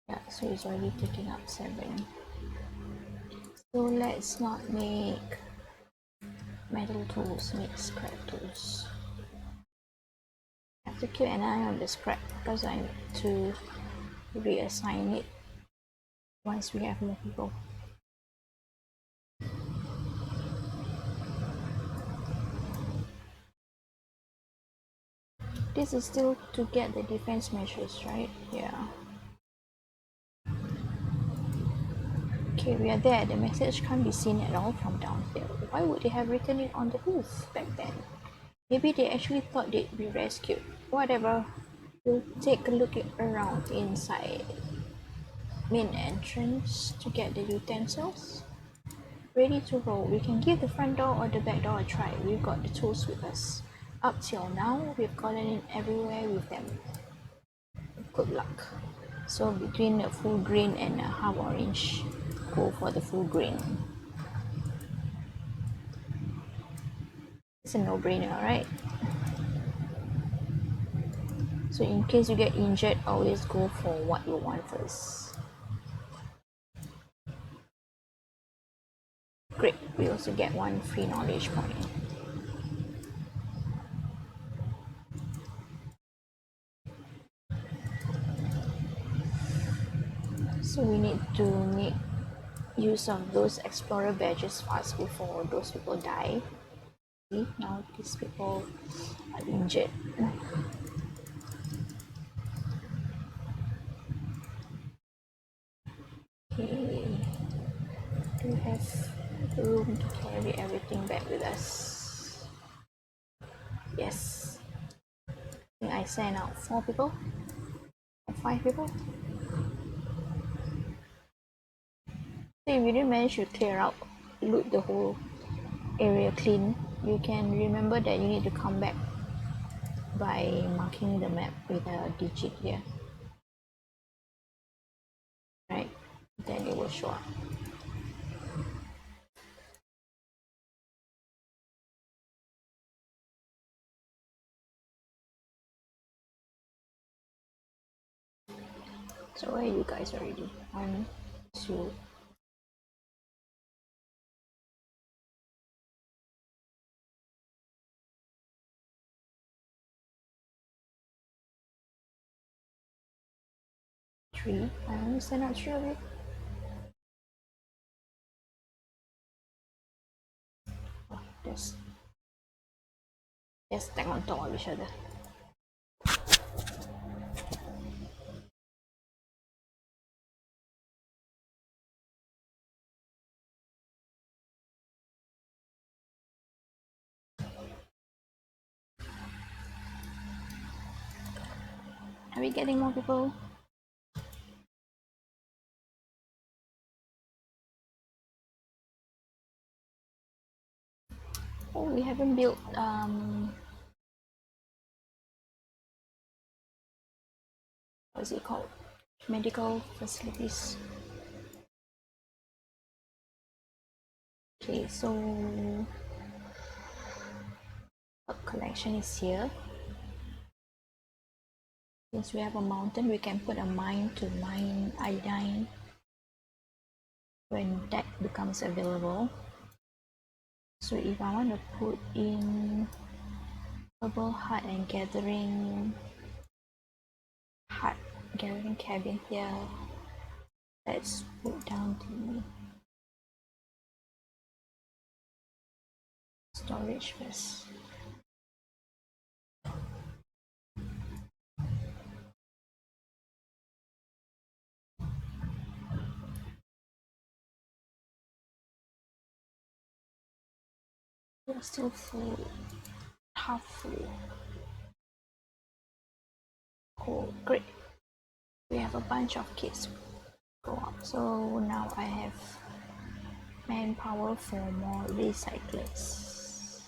Yeah, so it's already taking up 7. So let's not make metal tools, make scrap tools. I have to keep an eye on the scrap because I need to reassign it once we have more people. This is still to get the defense measures, right? Yeah. Okay, we are there. The message can't be seen at all from down here. Why would they have written it on the roof back then? Maybe they actually thought they'd be rescued. Whatever. We'll take a look around inside. Main entrance to get the utensils. Ready to roll. We can give the front door or the back door a try. We've got the tools with us. Up till now, we've gotten in everywhere with them. Good luck. So between a full green and a half orange, go for the full green. It's a no-brainer, right? So in case you get injured, always go for what you want first. Great, we also get 1 free knowledge point. So we need to make use of those explorer badges fast before those people die. See, now these people are injured. Okay, do we have room to carry everything back with us? Yes. I think I sent out 4 people or 5 people. So if you didn't manage to clear out, loot the whole area clean, you can remember that you need to come back by marking the map with a digit here. Right? Then it will show up. So where are you guys already? 1, 2. Three. I only sent out 3 of you. Oh, just stack on top of each other. Are we getting more people? Oh, we haven't built what is it called? Medical facilities. Okay, so a collection is here. Since we have a mountain, we can put a mine to mine iodine when that becomes available. So if I want to put in herbal hut and gathering cabin here, let's put down the storage first. We're still full, half full. Cool, great. We have a bunch of kids go up. So now I have manpower for more recyclers.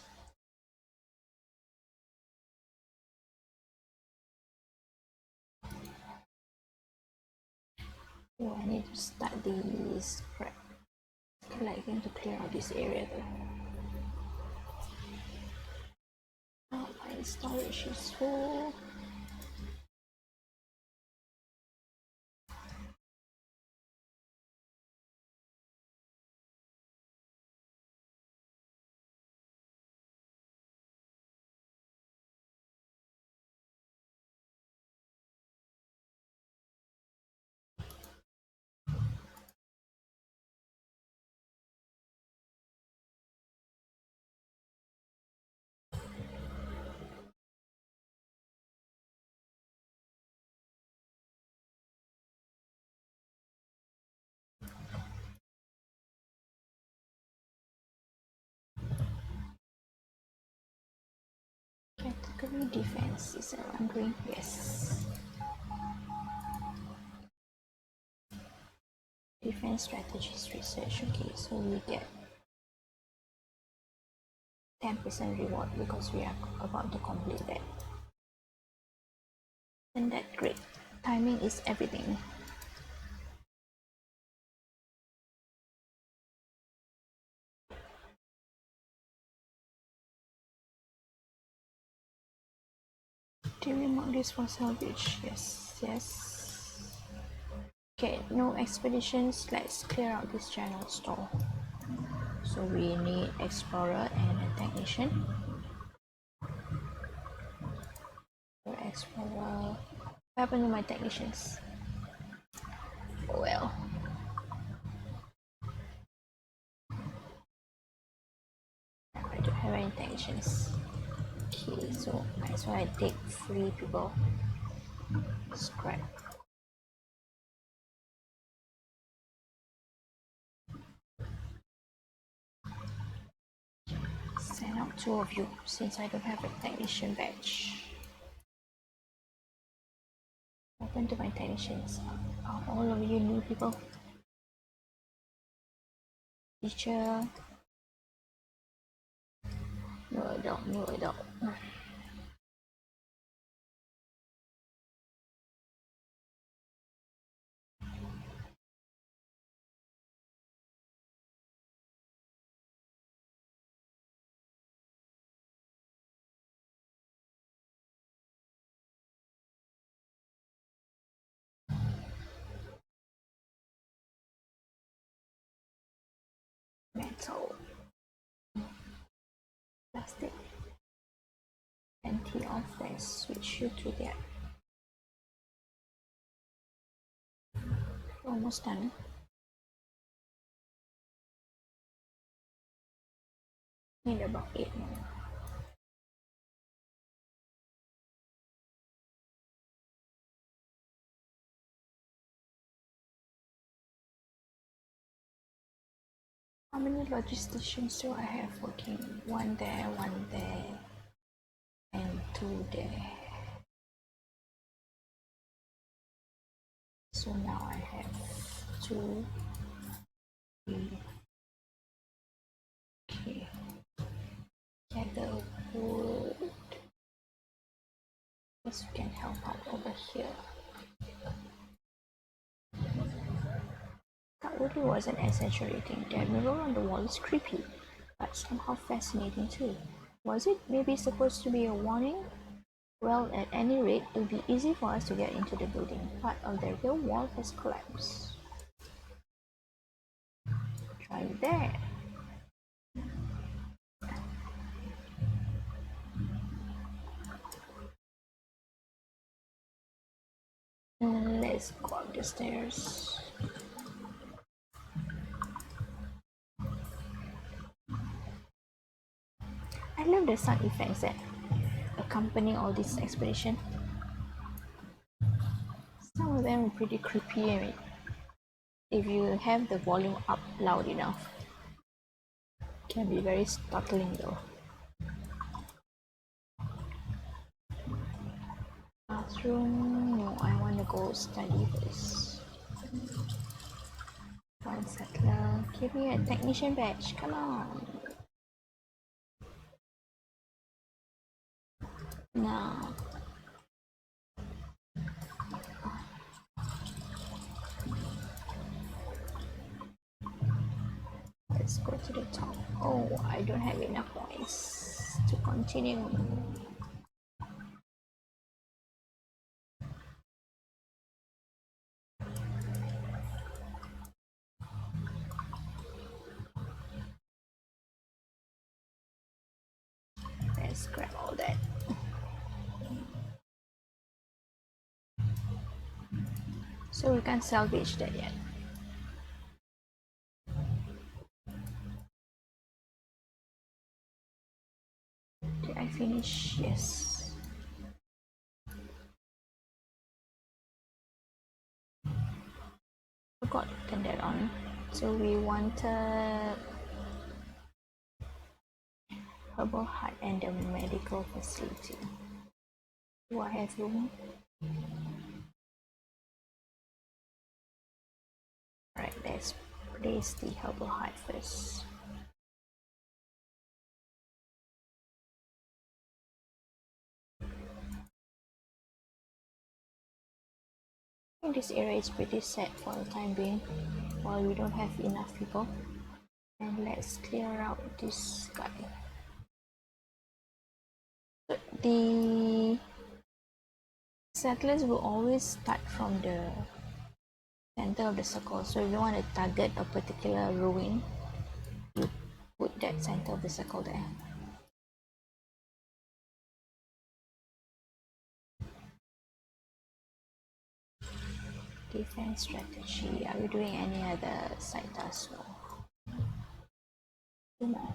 Oh, I need to start this prep. Collecting to clear out this area though. Oh, my storage is full. Category defense is wondering. Yes. Defense strategies research. Okay, so we get 10% reward because we are about to complete that. And that's great. Timing is everything. Do we mark this for salvage? Yes, yes. Okay, no expeditions. Let's clear out this general store. So we need explorer and a technician. Explorer. What happened to my technicians? Oh well. I don't have any technicians. Okay, so that's why I take 3 people. Scrap. Send out 2 of you since I don't have a technician badge. Open to my technicians. Are all of you new people? Teacher. No adult, no adult. Metal. Plastic. Anti-office. Switch you to that. Almost done. Need about 8 more. How many logisticians do I have working? 1 there, 1 there, and 2 there. So now I have 2, 3. Okay. Gather wood. Yes, we can help out over here. That really wasn't exaggerating. That mirror on the wall is creepy, but somehow fascinating too. Was it maybe supposed to be a warning? Well, at any rate, it'll be easy for us to get into the building. Part of the real wall has collapsed. Try there. Let's go up the stairs. I love the sound effects that accompany all this expedition. Some of them are pretty creepy. I mean, if you have the volume up loud enough, it can be very startling though. Bathroom? No, I want to go study first. One settler. Give me a technician badge. Come on. Now. Let's go to the top. Oh, I don't have enough points to continue. Let's grab all that. So we can't salvage that yet. Did I finish? Yes. Forgot to turn that on. So we wanted herbal hut and the medical facility. Do I have room? Alright, let's place the herbal hut first. I think this area is pretty set for the time being while we don't have enough people. And let's clear out this guy. The settlers will always start from the center of the circle. So if you want to target a particular ruin, you put that center of the circle there. Defense strategy. Are we doing any other side tasks? No. 2 more.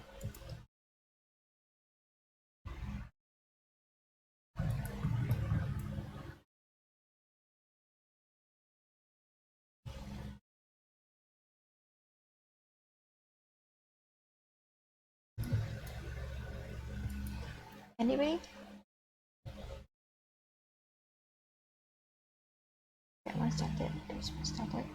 Anyway, that one started. This one started.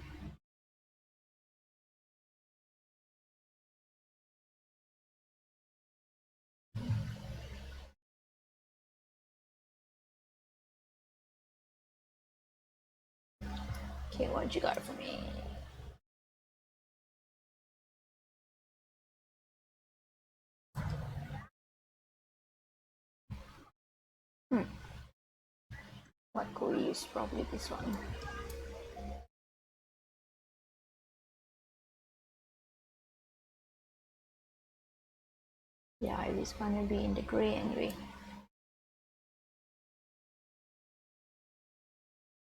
Okay, what you got for me? What could we use? Probably this one. Yeah, it's gonna be in the gray anyway.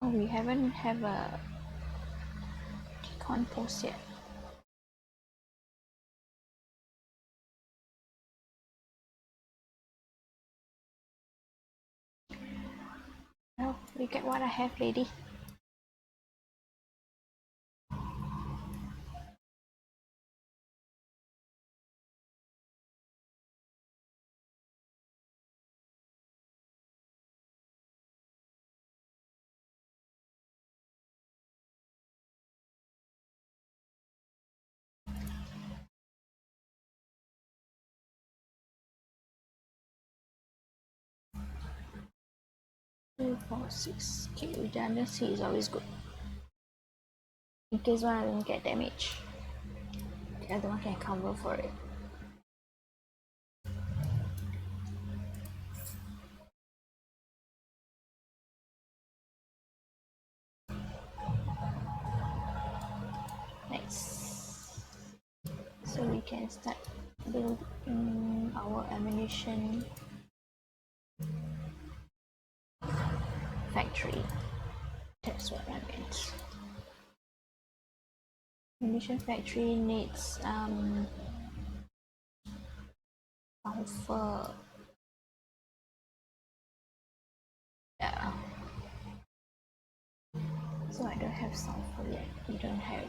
Oh, we haven't have a decompost yet. Oh, you get what I have, lady. Two, four, six. Okay, redundancy is always good. In case one doesn't get damaged, the other one can cover for it. Next, so we can start building our ammunition factory. That's what I meant. Ammunition factory needs sulfur. Yeah. So I don't have sulfur yet. You don't have.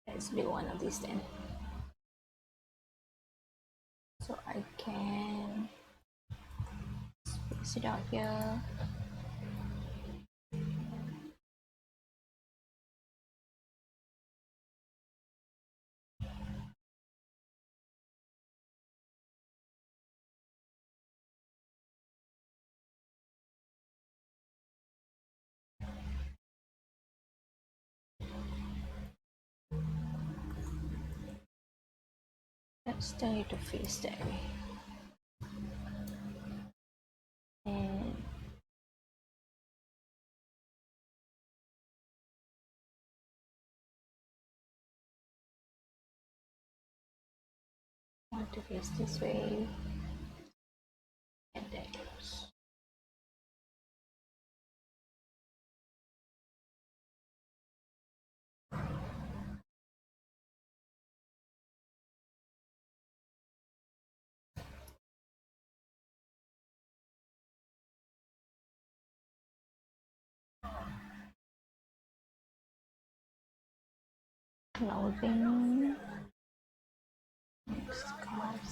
Let's build one of these then. So I can space it out here. Let's turn it to face that way. And want to face this way. And there it goes. Clothing. Next cars.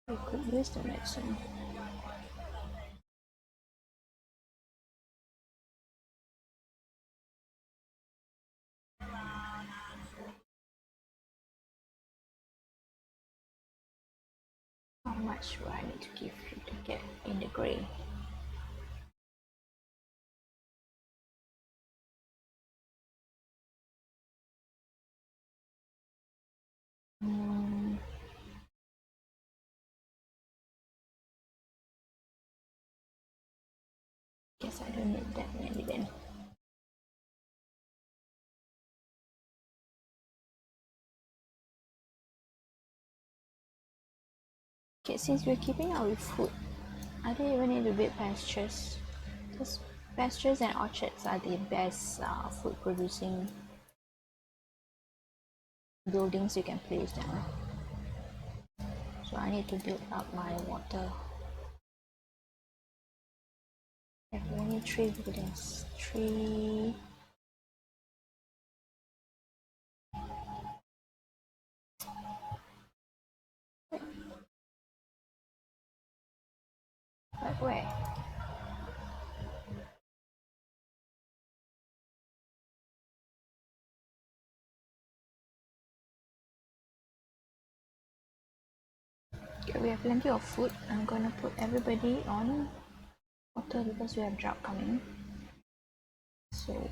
We could use the medicine. How much do I need to give you to get in the gray? Guess I don't need that many then. Okay, since we're keeping our food, I don't even need to build pastures. Because pastures and orchards are the best food producing buildings you can place down. So I need to build up my water. I have only 3 buildings. 3. But where? Okay, we have plenty of food. I'm gonna put everybody on water because we have drought coming. So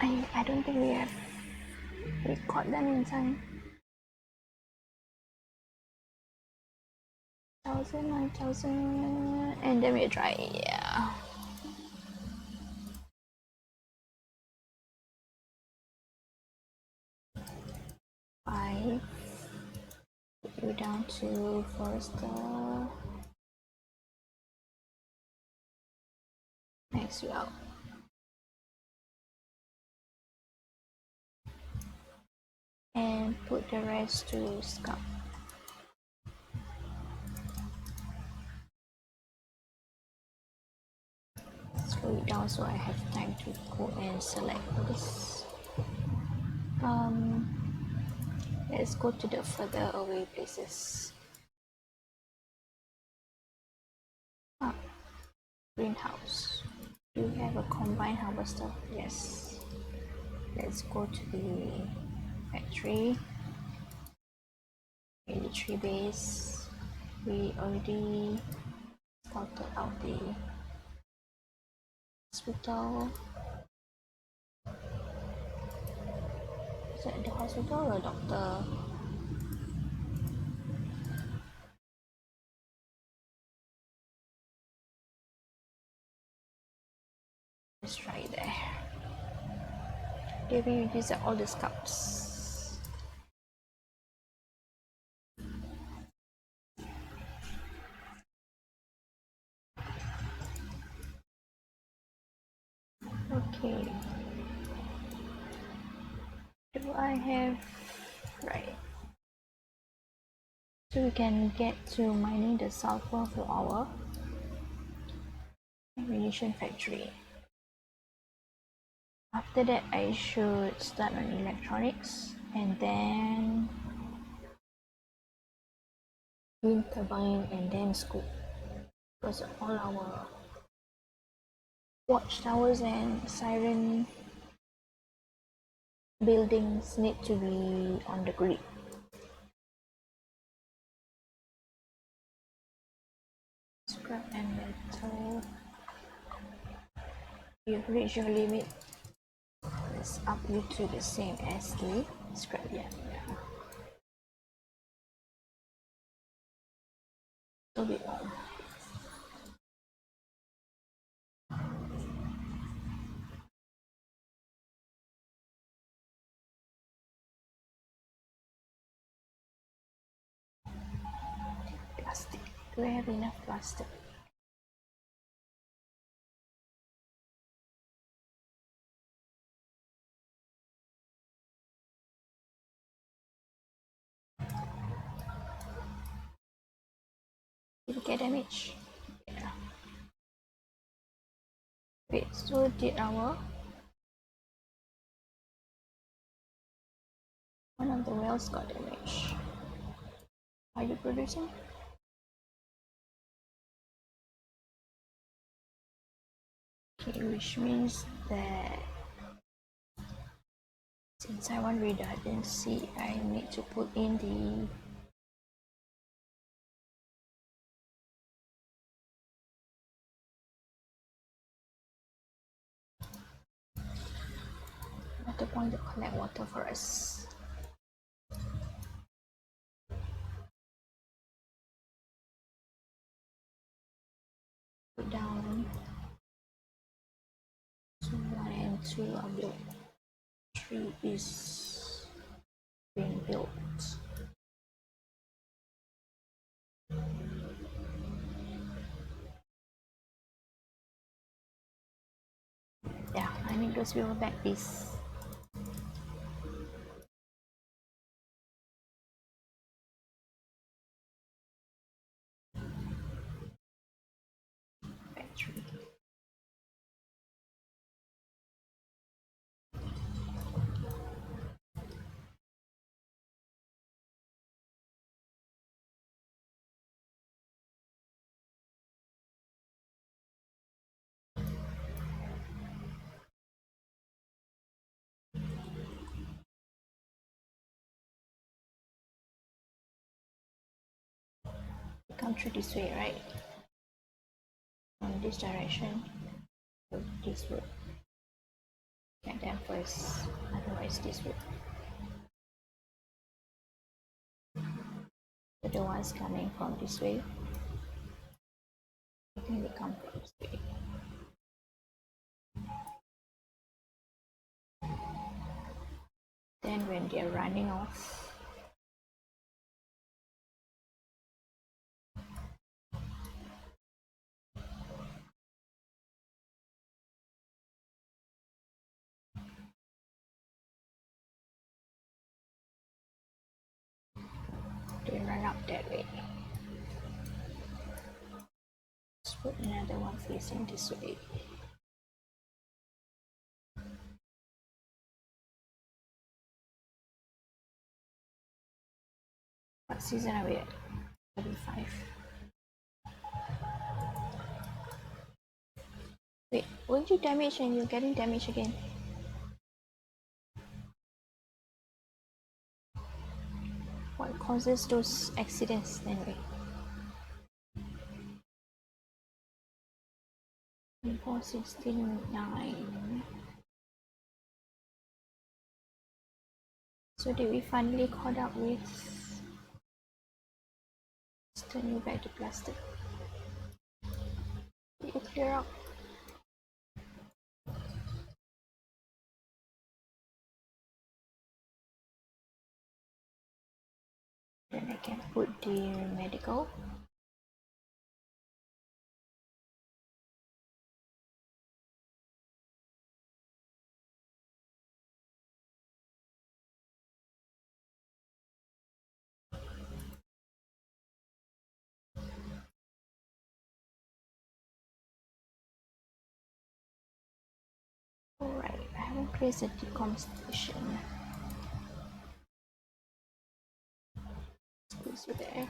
I don't think we have record them in time. 1,000, 9,000, and then we try. Yeah. Five. Put you down to forester. Max you out. And put the rest to scout. Slow it down so I have time to go and select this. Let's go to the further away places. Greenhouse. Do we have a combined harvester? Yes. Let's go to the factory. Military base. We already scouted out the hospital. Is that the hospital or doctor? Let's try there. Maybe these are all the scouts. Okay. Do I have... Right. So we can get to mining the sulfur for our ammunition factory. After that, I should start on electronics and then wind turbine and then school. Because all our watchtowers and siren buildings need to be on the grid. Scrap and metal. You've reached your limit. Let's up you to the same as the scrap. Yeah. A bit more. Plastic. Do I have enough plastic? Did it get damaged? Yeah. Wait, so did our... One of the wells got damaged. Are you producing? Okay, which means that since I want redundancy, I need to put in the water point to collect water for us. Put down 2, 1 and 2 are built. 3 is being built. Yeah, I need those people back, please. Factory. come through this way, right? From this direction, so this route. Get them first, otherwise this route. So the ones coming from this way, I think they come from this way. Then when they're running off, they run up that way. Let's put another one facing this way. What season are we at? 35. Wait, weren't you damaged and you're getting damaged again? What causes those accidents anyway? 469. So did we finally caught up with? Let's turn you back to plastic. Did you clear up? Then I can put the medical. Alright, I haven't placed a decom station. Squeeze you there.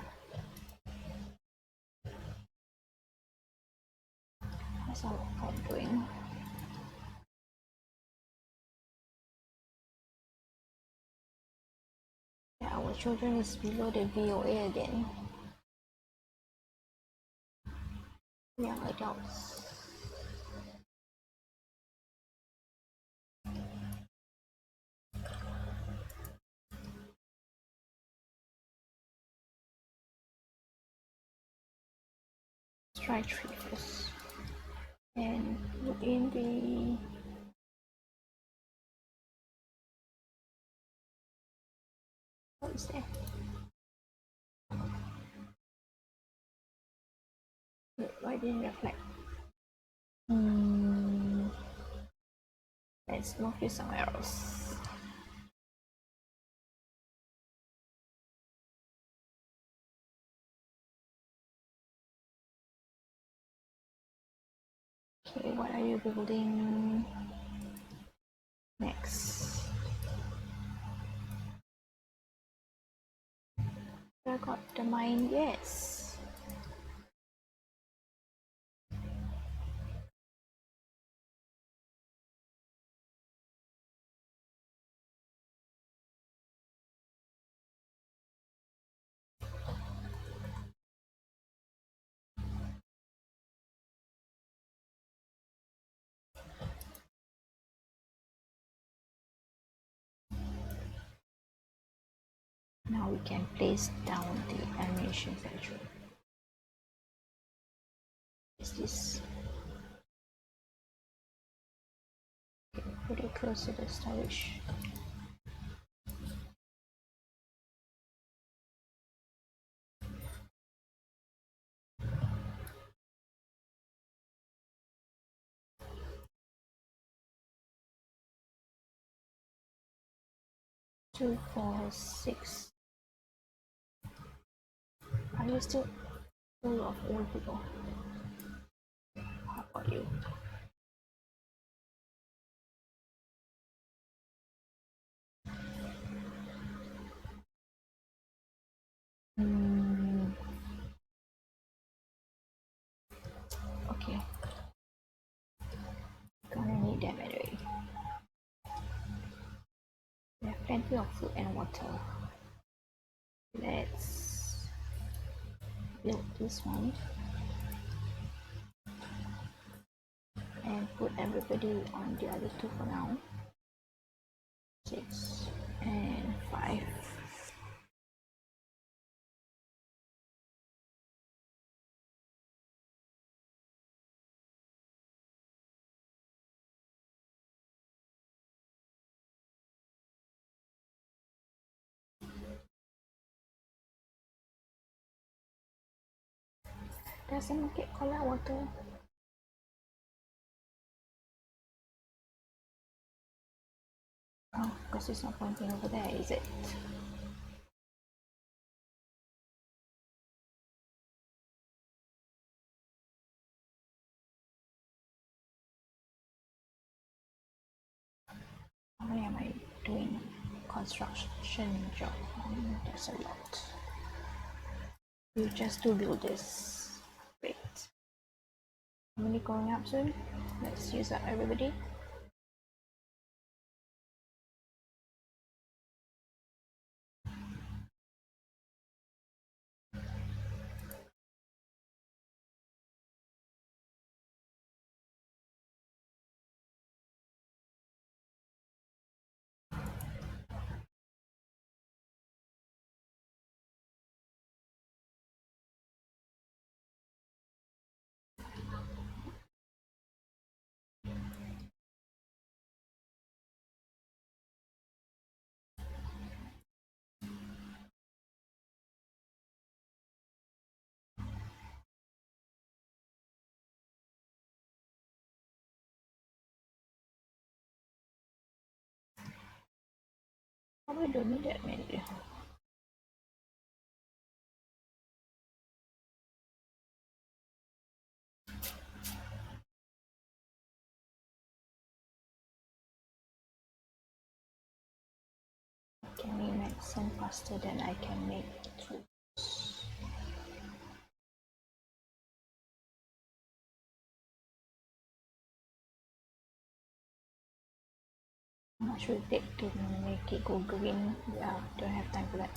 How's our pop doing? Yeah, our children is below the VOA again. Young adults. Let's try 3 first. And put in the what is that? Wait, why didn't reflect? Let's move you somewhere else. Okay, what are you building next? I got the mine, yes. Now we can place down the ammunition factory. Is this? Okay, put it close to the storage. Two, 4, 6. Are you still full of old people? How about you? Okay. Gonna need them anyway. We have plenty of food and water. Let's build this one and put everybody on the other two for now. 6 and 5. Doesn't make it collect water. Oh, because it's not pointing over there, is it? How many am I doing? Construction job. That's a lot. You just to build this. Great. How many going up soon? Let's use up everybody. Probably don't need that many. Can we make some faster than I can make troops? How much will it take to make it go green? Yeah, don't have time for that.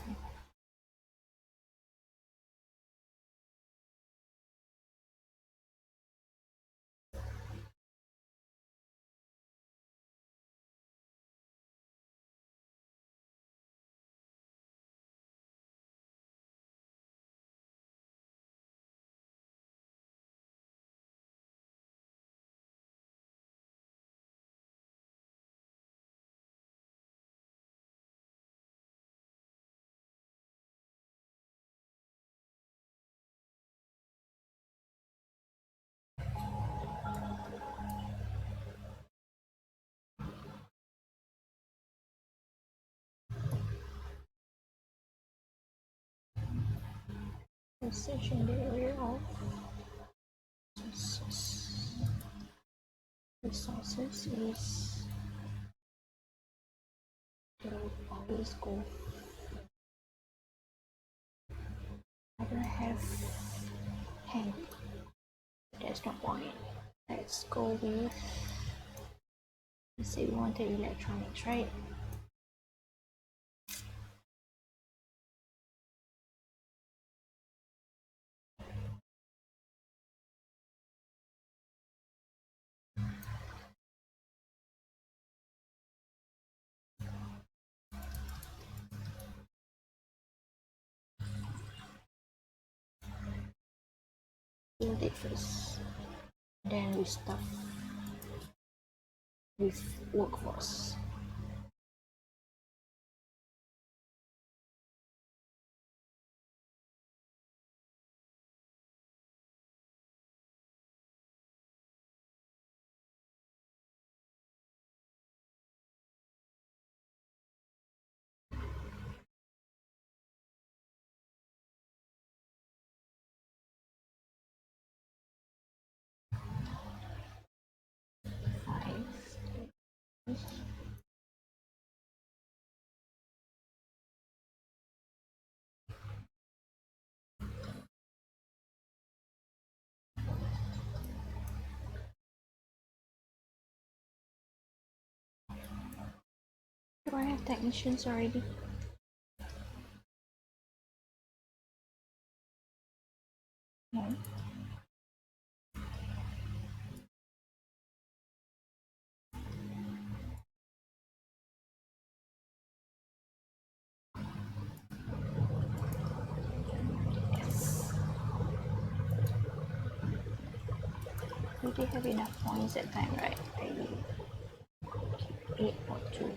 Precision the area of resources. Resources is to always go. I don't have hand. There's no point. Let's go with. Let's say we wanted electronics, right? Build it first. Then we start with workforce. Five. Do I have technicians already? Okay. Yes. We did have enough points that time, right? Maybe 8 or 2.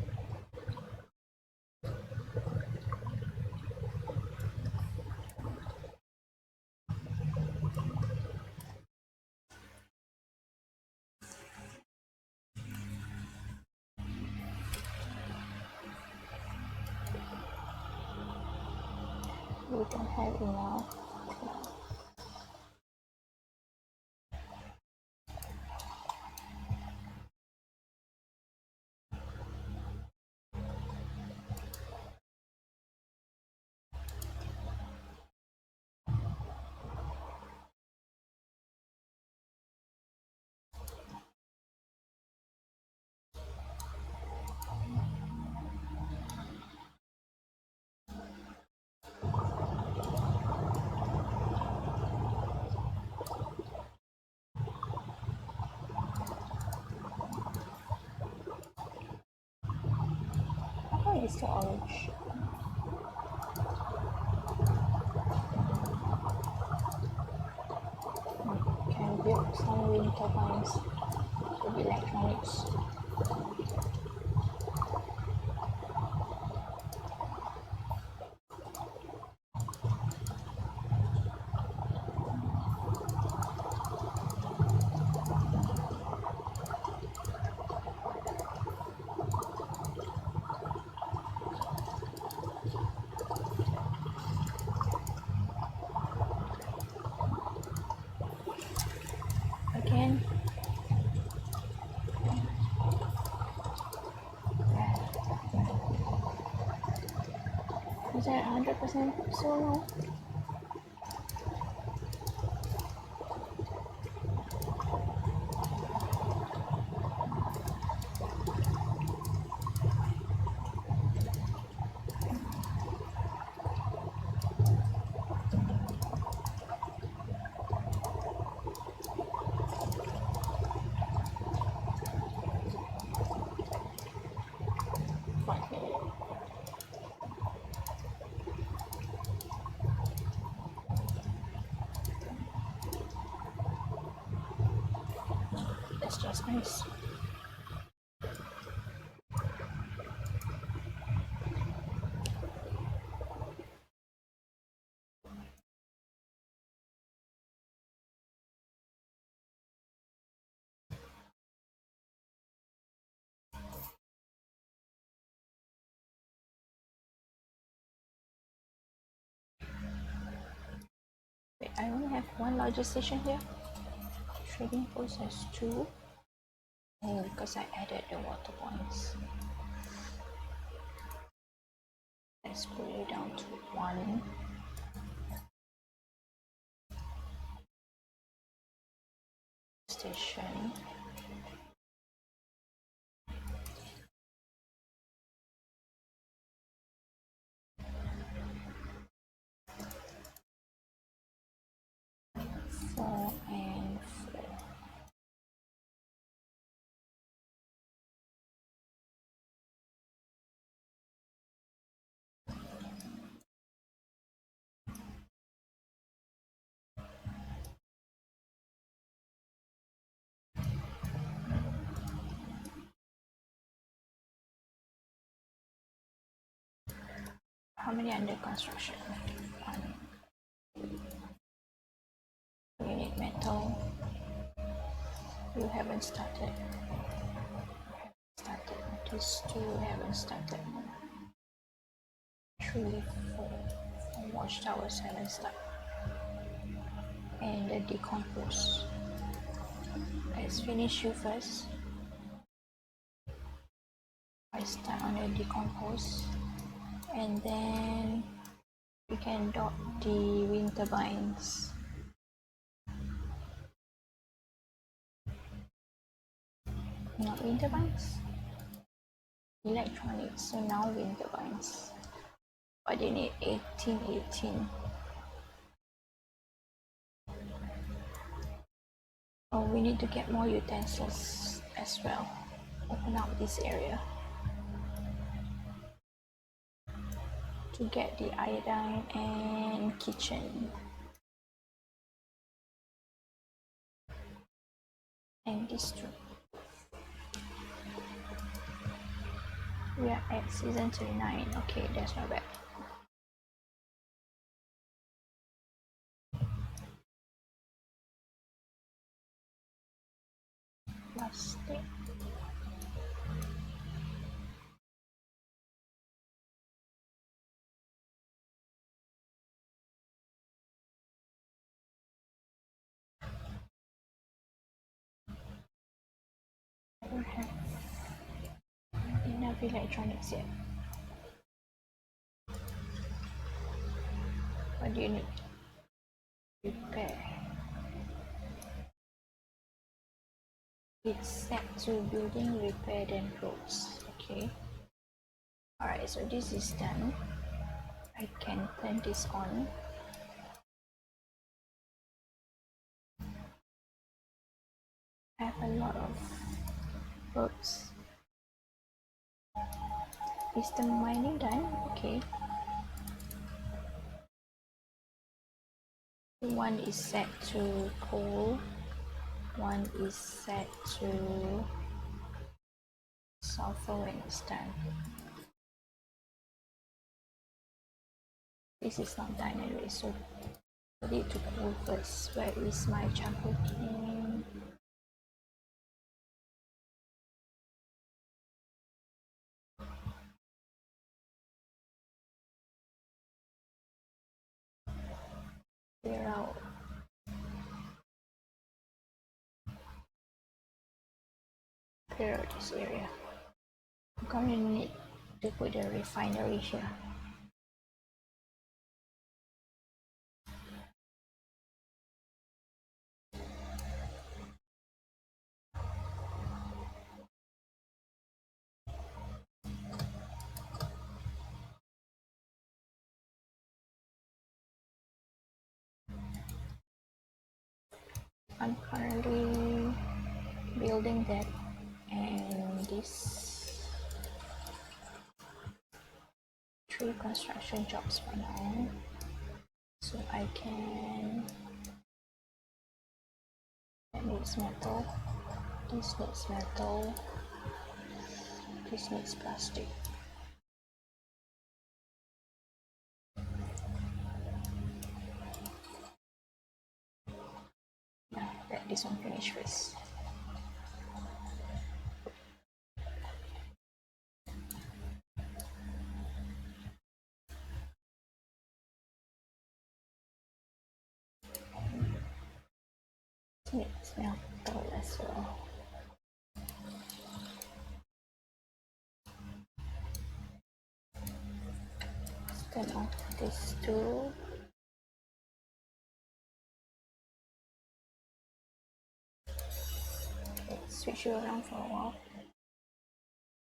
We don't have enough. Oh, it's still orange. Can build some wind turbines with electronics. Again, is that 100% solo? Okay. That's just nice. Wait, I only have one larger station here. Trading post has 2. And because I added the water points, let's put it down to 1. Station. Four and 4. How many under construction? 1. We need metal. You haven't started. These 2 haven't started. 3, 4. Watchtowers haven't started. And the decompose. Let's finish you first. I start on the decompose, and then we can dot the wind turbines. Not wind turbines, electronics. So now wind turbines. But you need 18. Oh, we need to get more utensils as well. Open up this area to get the iodine and kitchen. And this too. We are at season 39. Okay, that's not bad. Plastic. I don't have enough electronics yet. What do you need? Repair. It's set to building, repair, then roads. Okay. Alright, so this is done. I can turn this on. I have a lot of roads. Is the mining done? Okay. One is set to coal. One is set to sulfur when it's done. This is not done anyway, so I need to cool first. Where is my charcoal kiln? Clear out. Clear out this area. I'm gonna need to put the refinery here. I'm currently building that, and this 3 construction jobs for now, so I can. That needs metal, this needs metal, this needs plastic. Yeah, let this one finish first. Needs metal as well. Turn off this too. Let's switch you around for a while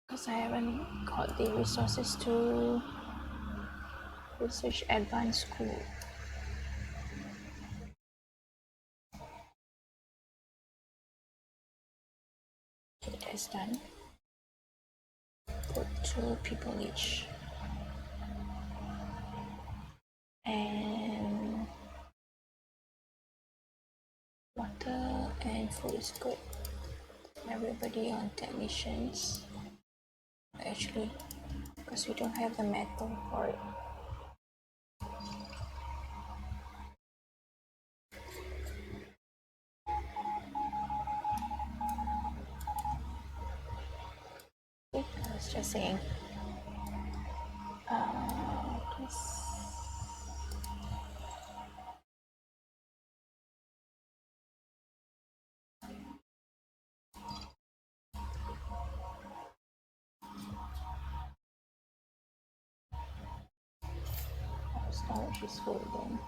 because I haven't got the resources to research advanced school. Okay, that's done. Put 2 people each. And water and food is good. Everybody on technicians. Actually, because we don't have the metal for it. I was just saying. Please. Storage is full then.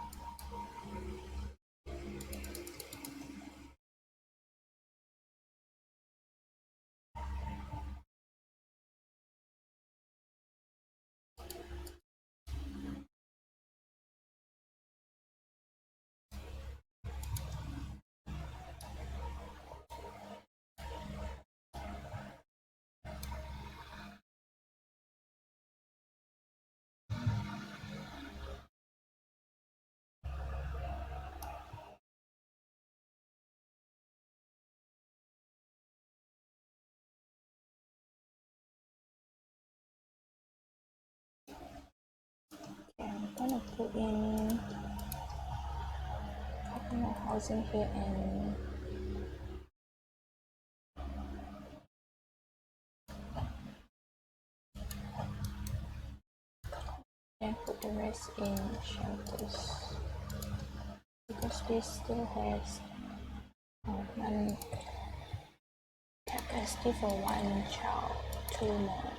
gonna put in a couple more housing here and put the rest in shelters because this still has one capacity for one child, two more.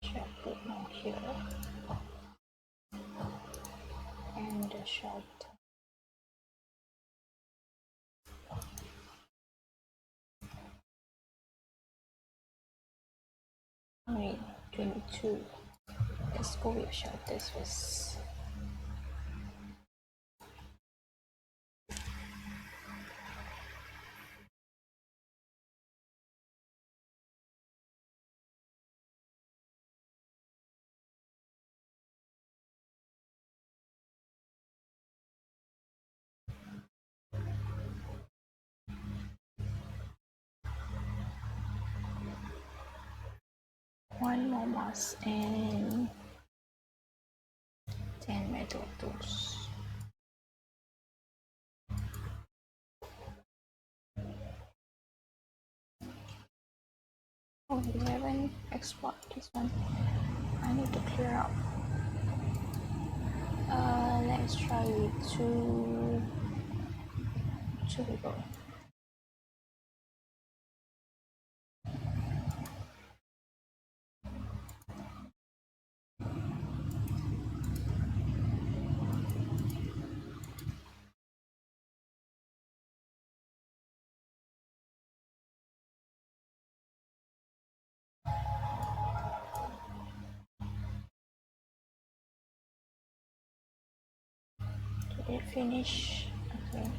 Should put more here and the shelter. Wait, 22. Let's go with shelters first. One more moss and 10 metal tools. Oh, we haven't explored this one. I need to clear out. Let's try with two people. Did it finish? Okay.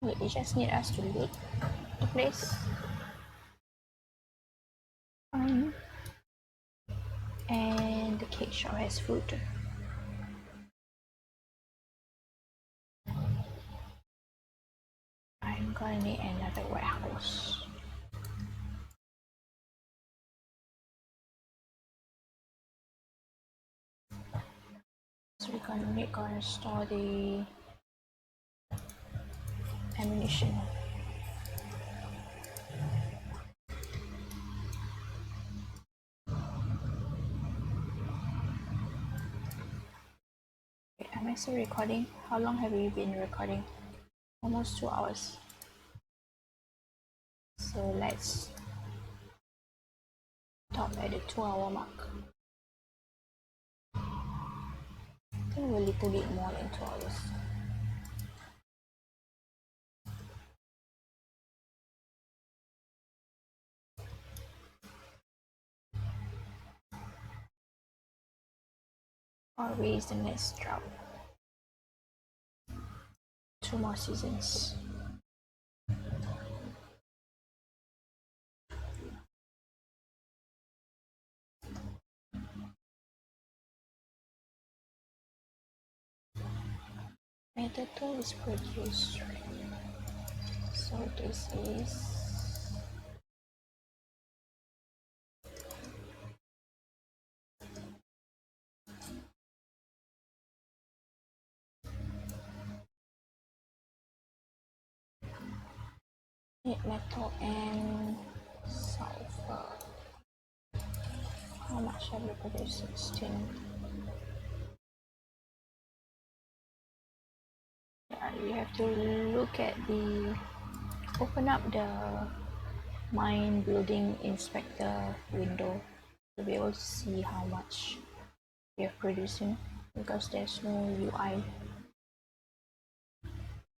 Wait, they just need us to loot the place. And the cake shop has food. I'm gonna need another warehouse. So we're gonna store the ammunition. Wait, am I still recording? How long have you been recording? Almost 2 hours. So let's stop at the 2-hour mark. I think we're a little bit more than 2 hours. Or is the next drought? 2 more seasons. Metal tool is produced, right? So this is metal and sulfur. How much have we produced? 16. You have to look at open up the mine building inspector window to be able to see how much we are producing, because there's no UI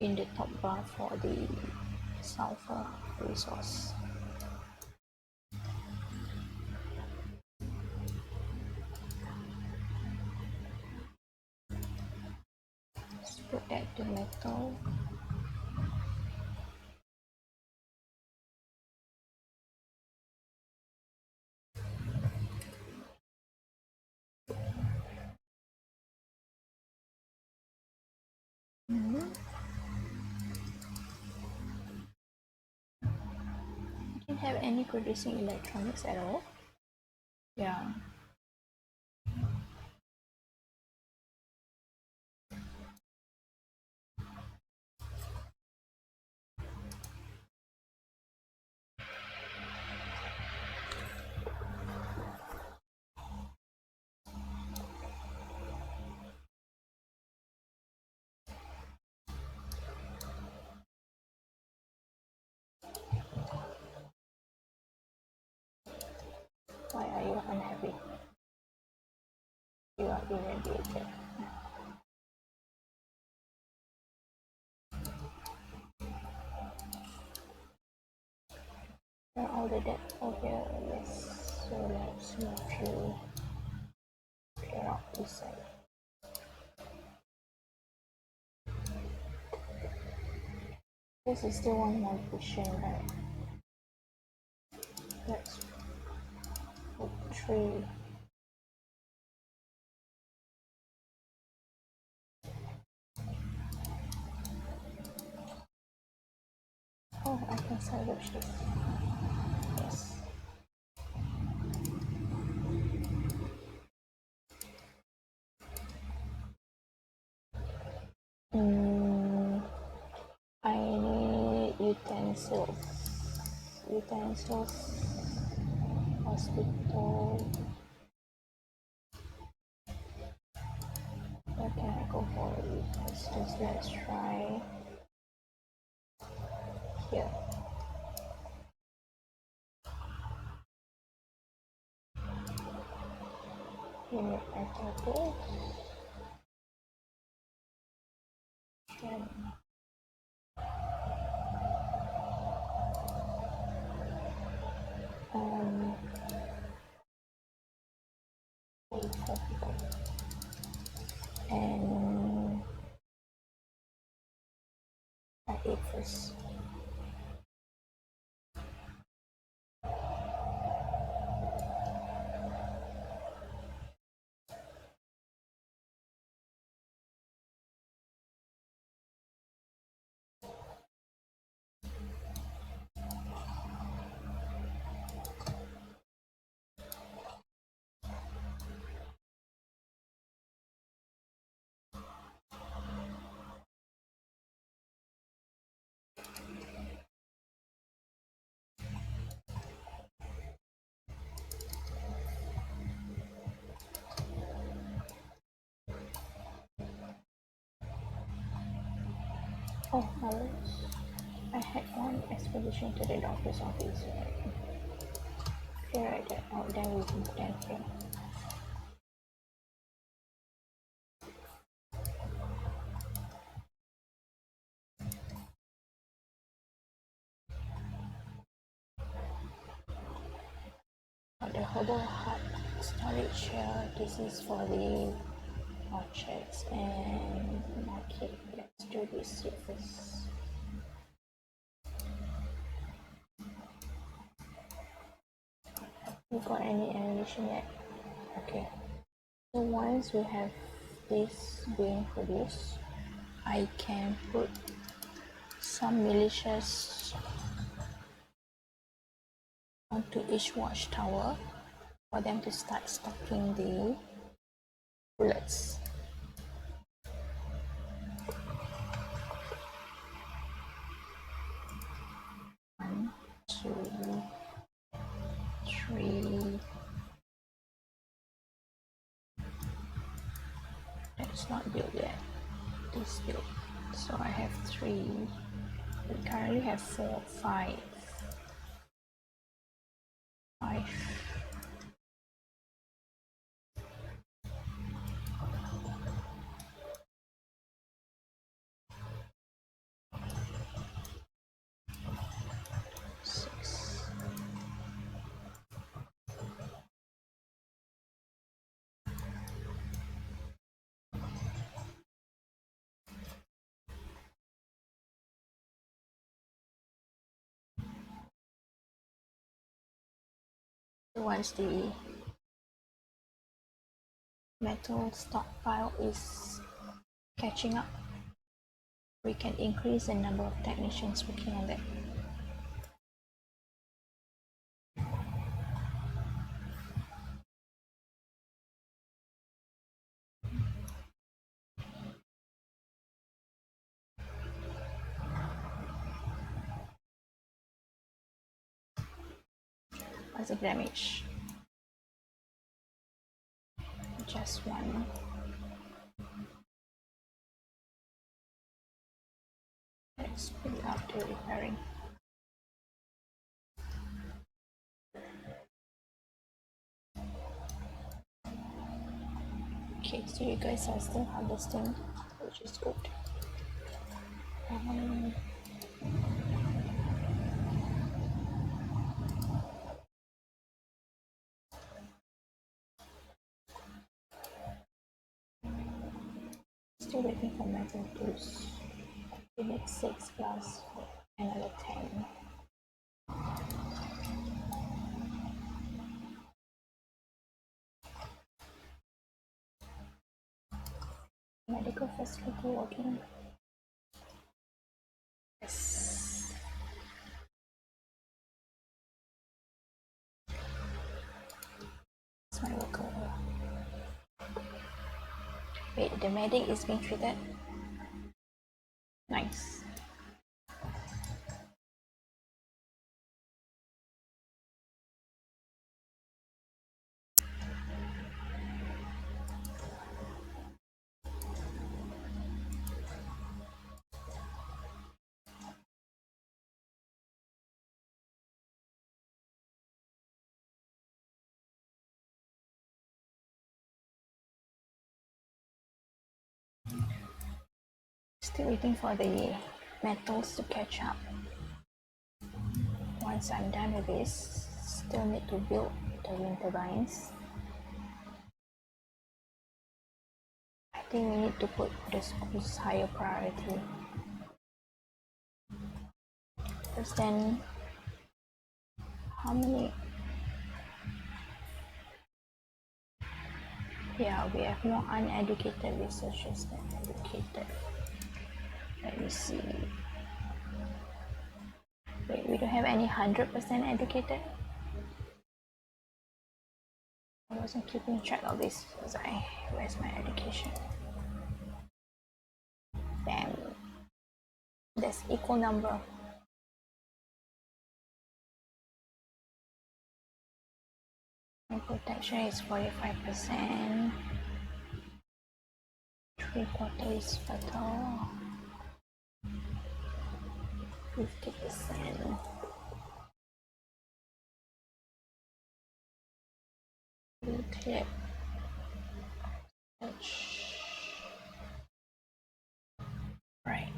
in the top bar for the sulfur resource. Let's put that to metal. We didn't have any producing electronics at all. Yeah. Why are you unhappy? You are irradiated. All the depth over here, yes. So let's move to clear out this side. This is still one more cushion, right? Let's put 3. Oh, I can salvage this. Yes. I need utensils. Hospital. Where can I go for utensils? Let's try here. Unit outpost. And I ate first. Oh, I had one expedition to the doctor's office. Clear that out, then we can stand here. The herbal hut storage here. This is for the orchards and market. Let's do this here first. We got any ammunition yet? Okay. So once we have this being produced, I can put some militias onto each watchtower for them to start stocking the bullets. One, two, three, it's not built yet. It's built. So I have 3. We currently have 4, 5. 5. Once the metal stockpile is catching up, we can increase the number of technicians working on that. What's the damage? Just 1. Let's put it up to repairing. Okay, so you guys are still harvesting, which is good. Still waiting for metal tools. We need 6 plus another 10. Medical facility working. Yes. It's my worker. Wait, the medic is being treated? Nice. Still waiting for the metals to catch up. Once I'm done with this, still need to build the wind turbines. I think we need to put the schools higher priority. Because then, how many? Yeah, we have more uneducated researchers than educated. Let me see. Wait, we don't have any 100% educated? I wasn't keeping track of this, was I? Where's my education? Damn. There's equal number. My protection is 45%. 3/4 is fatal. 50%. Clip. Right.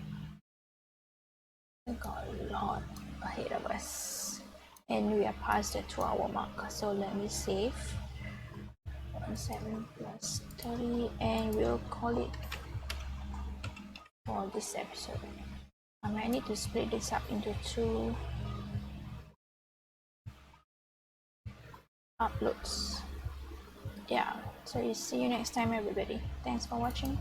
We got a lot ahead of us. And we are past the 2-hour mark. So let me save. 7 plus 30, and we'll call it for this episode. I might need to split this up into 2 uploads. Yeah, so see you next time, everybody. Thanks for watching.